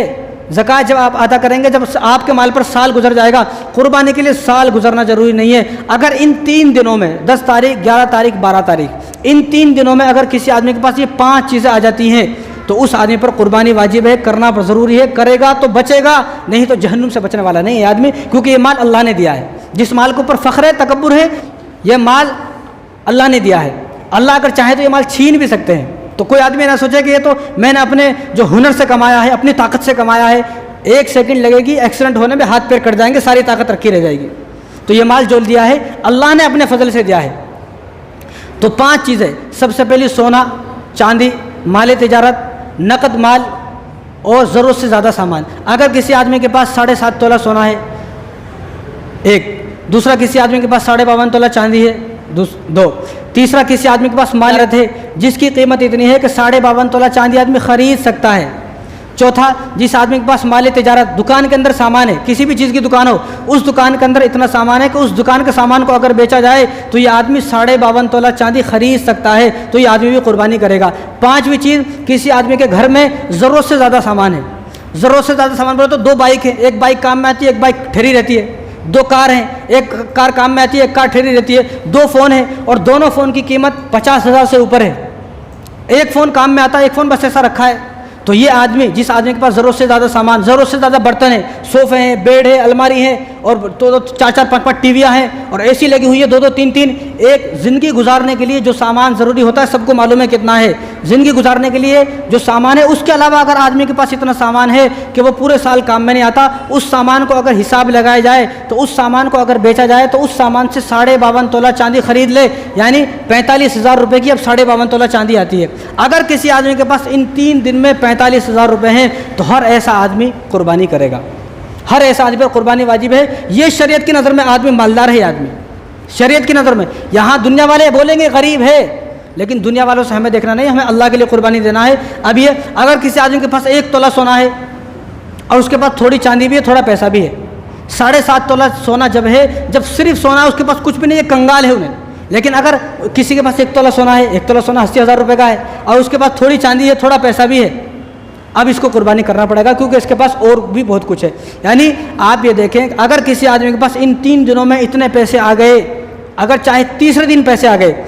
زکوٰۃ جب آپ ادا کریں گے، جب آپ کے مال پر سال گزر جائے گا، قربانی کے لیے سال گزرنا ضروری نہیں ہے۔ اگر ان 3 دنوں میں 10 تاریخ 11 تاریخ 12 تاریخ ان 3 دنوں میں اگر کسی آدمی کے پاس یہ 5 چیزیں آ جاتی ہیں تو اس آدمی پر قربانی واجب ہے، کرنا ضروری ہے۔ کرے گا تو بچے گا، نہیں تو جہنم سے بچنے والا نہیں ہے آدمی، کیونکہ یہ مال اللہ نے دیا ہے۔ جس مال کے اوپر فخر ہے، تکبر ہے، یہ مال اللہ نے دیا ہے۔ اللہ اگر چاہے تو یہ مال چھین بھی سکتے ہیں۔ تو کوئی آدمی نہ سوچے کہ یہ تو میں نے اپنے جو ہنر سے کمایا ہے، اپنی طاقت سے کمایا ہے، 1 سیکنڈ لگے گی ایکسیڈنٹ ہونے میں ہاتھ پیر کٹ جائیں گے، ساری طاقت رکھی رہ جائے گی۔ تو یہ مال جو دیا ہے اللہ نے اپنے فضل سے دیا ہے۔ تو 5 چیزیں، سب سے پہلی سونا چاندی، مال تجارت، نقد مال اور ضرورت سے زیادہ سامان۔ اگر کسی آدمی کے پاس 7.5 تولہ سونا ہے، ایک دوسرا کسی آدمی کے پاس 52.5 تولہ چاندی ہے، 2 تیسرا کسی آدمی کے پاس مال ہے جس کی قیمت اتنی ہے کہ 52.5 تولہ چاندی آدمی خرید سکتا ہے، چوتھا جس آدمی کے پاس مال تجارت، دکان کے اندر سامان ہے، کسی بھی چیز کی دکان ہو، اس دکان کے اندر اتنا سامان ہے کہ اس دکان کے سامان کو اگر بیچا جائے تو یہ آدمی 52.5 تولہ چاندی خرید سکتا ہے، تو یہ آدمی بھی قربانی کرے گا۔ 5ویں چیز، کسی آدمی کے گھر میں ضرورت سے زیادہ سامان ہے۔ ضرورت سے زیادہ سامان بولے تو 2 بائک ہیں، ایک بائک کام میں آتی ہے، ایک بائک ٹھہری رہتی ہے، 2 کار ہیں، ایک کار کام میں آتی ہے، ایک کار ٹھہری رہتی ہے، 2 فون ہیں اور دونوں فون کی قیمت 50,000 سے اوپر ہے۔ ایک فون کام میں آتا ہے، ایک فون بس ایسا رکھا ہے۔ تو یہ آدمی، جس آدمی کے پاس ضرورت سے زیادہ سامان، ضرورت سے زیادہ برتن ہیں، صوفے ہیں، بیڈ ہے، الماری ہے اور 4-4 5-5 ٹی ویاں ہیں اور اے سی لگی ہوئی ہے 2-2 3-3، ایک زندگی گزارنے کے لیے جو سامان ضروری ہوتا ہے سب کو معلوم ہے کتنا ہے۔ زندگی گزارنے کے لیے جو سامان ہے، اس کے علاوہ اگر آدمی کے پاس اتنا سامان ہے کہ وہ پورے سال کام میں نہیں آتا، اس سامان کو اگر حساب لگایا جائے تو اس سامان کو اگر بیچا جائے تو اس سامان سے 52.5 تولہ چاندی خرید لے، یعنی 45,000 روپے کی اب 52.5 تولہ چاندی آتی ہے۔ اگر کسی آدمی کے پاس ان 3 دن میں 45,000 روپے ہیں تو ہر ایسا آدمی قربانی کرے گا۔ ہر ایسا آدمی پر قربانی واجب ہے. یہ شریعت کی نظر میں آدمی مالدار ہے. آدمی شریعت کی نظر میں یہاں دنیا والے بولیں گے غریب ہے, لیکن دنیا والوں سے ہمیں دیکھنا نہیں, ہمیں اللہ کے لیے قربانی دینا ہے. اب یہ اگر کسی آدمی کے پاس 1 تولہ سونا ہے اور اس کے پاس تھوڑی چاندی بھی ہے, تھوڑا پیسہ بھی ہے, 7.5 تولہ سونا جب ہے, جب صرف سونا ہے, اس کے پاس کچھ بھی نہیں ہے, کنگال ہے انہیں. لیکن اگر کسی کے پاس 1 تولہ سونا ہے, 1 تولہ سونا 80,000 روپے کا ہے, اور اس کے پاس تھوڑی چاندی ہے, تھوڑا پیسہ بھی ہے, اب اس کو قربانی کرنا پڑے گا, کیونکہ اس کے پاس اور بھی بہت کچھ ہے. یعنی آپ یہ دیکھیں, اگر کسی آدمی کے پاس ان 3 دنوں میں اتنے پیسے آ گئے, اگر چاہے تیسرے دن پیسے آ گئے,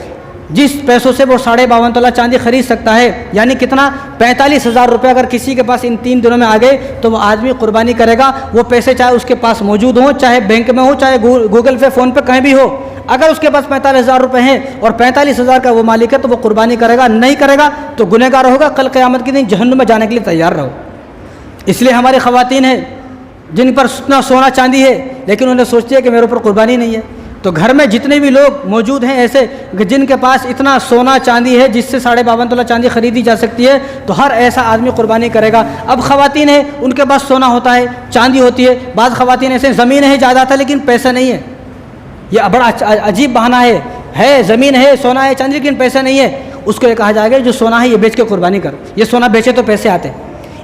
جس پیسوں سے وہ 52.5 تولہ چاندی خرید سکتا ہے, یعنی کتنا 45,000 روپے اگر کسی کے پاس ان 3 دنوں میں آ گئے, تو وہ آدمی قربانی کرے گا. وہ پیسے چاہے اس کے پاس موجود ہوں, چاہے بینک میں ہو, چاہے گوگل پے فون پے کہیں بھی ہو, اگر اس کے پاس 45,000 روپے ہیں اور 45,000 کا وہ مالک ہے, تو وہ قربانی کرے گا. نہیں کرے گا تو گنہگار ہوگا, کل قیامت کے دن جہنم میں جانے کے لیے تیار رہو. اس لیے ہماری خواتین ہیں جن پر اتنا سونا چاندی ہے, لیکن انہیں سوچتی ہے کہ میرے اوپر قربانی نہیں ہے. تو گھر میں جتنے بھی لوگ موجود ہیں ایسے جن کے پاس اتنا سونا چاندی ہے جس سے 52.5 تولہ چاندی خریدی جا سکتی ہے, تو ہر ایسا آدمی قربانی کرے گا. اب خواتین ہیں, ان کے پاس سونا ہوتا ہے, چاندی ہوتی ہے, بعض خواتین ایسے زمین ہے, جائیداد ہے, لیکن پیسہ نہیں ہے. یہ بڑا عجیب بہانہ ہے زمین ہے, سونا ہے, چاندی, لیکن پیسہ نہیں ہے. اس کو یہ کہا جائے گا جو سونا ہے یہ بیچ کے قربانی کر. یہ سونا بیچے تو پیسے آتے,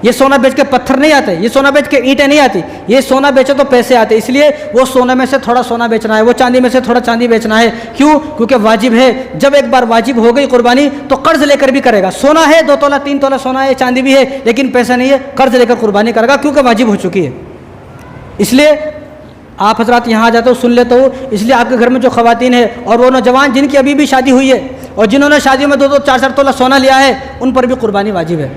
یہ سونا بیچ کے پتھر نہیں آتے, یہ سونا بیچ کے اینٹیں نہیں آتی, یہ سونا بیچے تو پیسے آتے. اس لیے وہ سونے میں سے تھوڑا سونا بیچنا ہے, وہ چاندی میں سے تھوڑا چاندی بیچنا ہے. کیوں؟ کیونکہ واجب ہے. جب ایک بار واجب ہو گئی قربانی تو قرض لے کر بھی کرے گا. سونا ہے 2 تولہ 3 تولہ سونا ہے, چاندی بھی ہے, لیکن پیسہ نہیں ہے, قرض لے کر قربانی کرے گا, کیونکہ واجب ہو چکی ہے. اس لیے آپ حضرات یہاں آ جاتے ہو, سن لیتے ہو. اس لیے آپ کے گھر میں جو خواتین ہیں اور وہ نوجوان جن کی ابھی بھی شادی ہوئی ہے اور جنہوں نے شادیوں میں 2-2 4-4 تولہ سونا لیا ہے, ان پر بھی قربانی واجب ہے.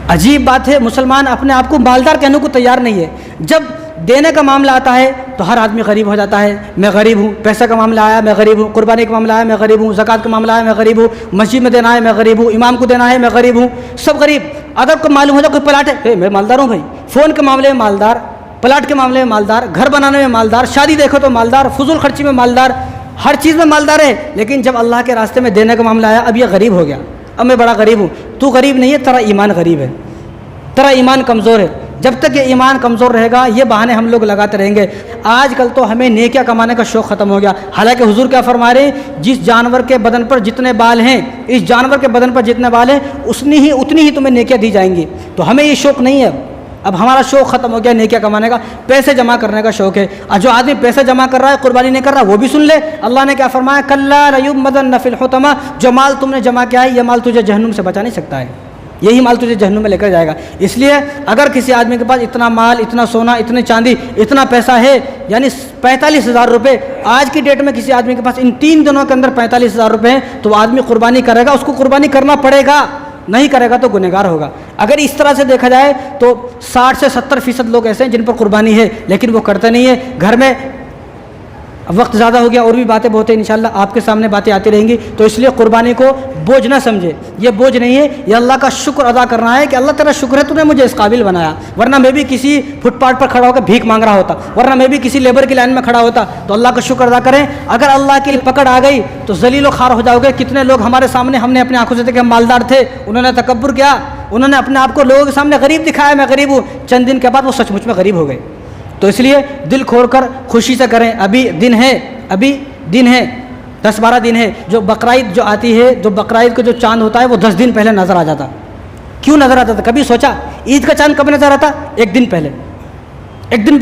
عجیب بات ہے, مسلمان اپنے آپ کو مالدار کہنے کو تیار نہیں ہے. جب دینے کا معاملہ آتا ہے تو ہر آدمی غریب ہو جاتا ہے, میں غریب ہوں. پیسہ کا معاملہ آیا, میں غریب ہوں. قربانی کا معاملہ آیا, میں غریب ہوں. زکوٰۃ کا معاملہ آیا, میں غریب ہوں. مسجد میں دینا ہے, میں غریب ہوں. امام کو دینا ہے, میں غریب ہوں. سب غریب. اگر کو معلوم ہو جائے کوئی پلاٹ ہے, میں مالدار ہوں بھائی. فون کے معاملے میں مالدار, پلاٹ کے معاملے میں مالدار, گھر بنانے میں مالدار, شادی دیکھو تو مالدار, فضول خرچی میں مالدار, ہر چیز میں مالدار ہے. لیکن جب اللہ کے راستے میں دینے کا معاملہ آیا, اب یہ غریب ہو گیا, اب میں بڑا غریب ہوں. تو غریب نہیں ہے, تیرا ایمان غریب ہے, تیرا ایمان کمزور ہے. جب تک یہ ایمان کمزور رہے گا یہ بہانے ہم لوگ لگاتے رہیں گے. آج کل تو ہمیں نیکیاں کمانے کا شوق ختم ہو گیا. حالانکہ حضور کیا فرما رہے ہیں, جس جانور کے بدن پر جتنے بال ہیں, اس جانور کے بدن پر جتنے بال ہیں اتنی ہی تمہیں نیکیاں دی جائیں گی. تو ہمیں یہ شوق نہیں ہے. اب ہمارا شوق ختم ہو گیا نیکیاں کمانے کا, پیسے جمع کرنے کا شوق ہے. اور جو آدمی پیسے جمع کر رہا ہے قربانی نہیں کر رہا, وہ بھی سن لے اللہ نے کیا فرمایا, کلا لیبدن فی الحطمہ, جو مال تم نے جمع کیا ہے یہ مال تجھے جہنم سے بچا نہیں سکتا ہے, یہی مال تجھے جہنم میں لے کر جائے گا. اس لیے اگر کسی آدمی کے پاس اتنا مال, اتنا سونا, اتنی چاندی, اتنا پیسہ ہے, یعنی 45,000 روپے آج کی ڈیٹ میں کسی آدمی کے پاس ان 3 دنوں کے اندر 45,000 روپے ہیں, تو وہ آدمی قربانی کرے گا. اس کو قربانی کرنا پڑے گا, نہیں کرے گا تو گنہگار ہوگا. اگر اس طرح سے دیکھا جائے تو 60 سے 70% لوگ ایسے ہیں جن پر قربانی ہے لیکن وہ کرتے نہیں ہیں. گھر میں وقت زیادہ ہو گیا, اور بھی باتیں بہت ہیں, انشاءاللہ آپ کے سامنے باتیں آتی رہیں گی. تو اس لیے قربانی کو بوجھ نہ سمجھے, یہ بوجھ نہیں ہے, یہ اللہ کا شکر ادا کرنا ہے کہ اللہ تیرا شکر ہے تو نے مجھے اس قابل بنایا, ورنہ میں بھی کسی فٹ پاتھ پر کھڑا ہو کر بھیک مانگ رہا ہوتا, ورنہ میں بھی کسی لیبر کی لائن میں کھڑا ہوتا. تو اللہ کا شکر ادا کریں. اگر اللہ کی پکڑ آ گئی تو ذلیل و خوار ہو جاؤ گے. کتنے لوگ ہمارے سامنے, ہم نے اپنی آنکھوں سے دیکھے, ہم مالدار تھے, انہوں نے تکبر کیا, انہوں نے اپنے آپ کو لوگوں کے سامنے غریب دکھایا, میں غریب ہوں. چند دن کے بعد وہ سچ مچ میں غریب ہو گئے. تو اس لیے دل کھول کر خوشی سے کریں. ابھی دن ہے 10-12 دن ہے. جو بقرعید جو آتی ہے, جو بقرعید کو جو چاند ہوتا ہے وہ 10 دن پہلے نظر آ جاتا. کیوں نظر آتا تھا؟ کبھی سوچا عید کا چاند کب نظر آتا؟ ایک دن پہلے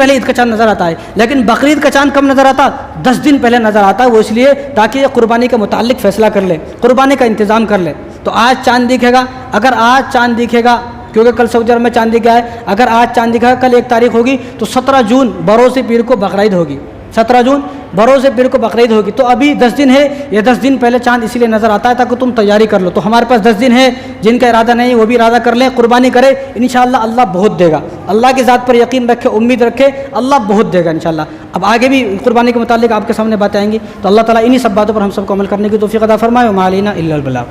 عید کا چاند نظر آتا ہے. لیکن بقرعید کا چاند کب نظر آتا؟ 10 دن پہلے نظر آتا ہے. وہ اس لیے تاکہ یہ قربانی کے متعلق فیصلہ کر لے, قربانی کا انتظام کر لے. تو آج چاند دکھے گا, اگر آج چاند دکھے گا, کیونکہ کل سعودی عرب میں چاند دکھا ہے, اگر آج چاند دکھا, کل 1 تاریخ ہوگی تو 17 جون بروز پیر کو بقرعید ہوگی. 17 جون بروز پیر کو بقرعید ہوگی. تو ابھی 10 دن ہے, یہ 10 دن پہلے چاند اسی لیے نظر آتا ہے تاکہ تم تیاری کر لو. تو ہمارے پاس 10 دن ہے, جن کا ارادہ نہیں وہ بھی ارادہ کر لیں, قربانی کرے, انشاءاللہ اللہ بہت دے گا. اللہ کی ذات پر یقین رکھے, امید رکھے, اللہ بہت دے گا انشاءاللہ. اب آگے بھی قربانی کے متعلق آپ کے سامنے باتیں آئیں گی, تو اللہ تعالیٰ انہی سب باتوں پر ہم سب کو عمل کرنے کی توفیق عطا فرمائے. وما علینا الا البلاغ.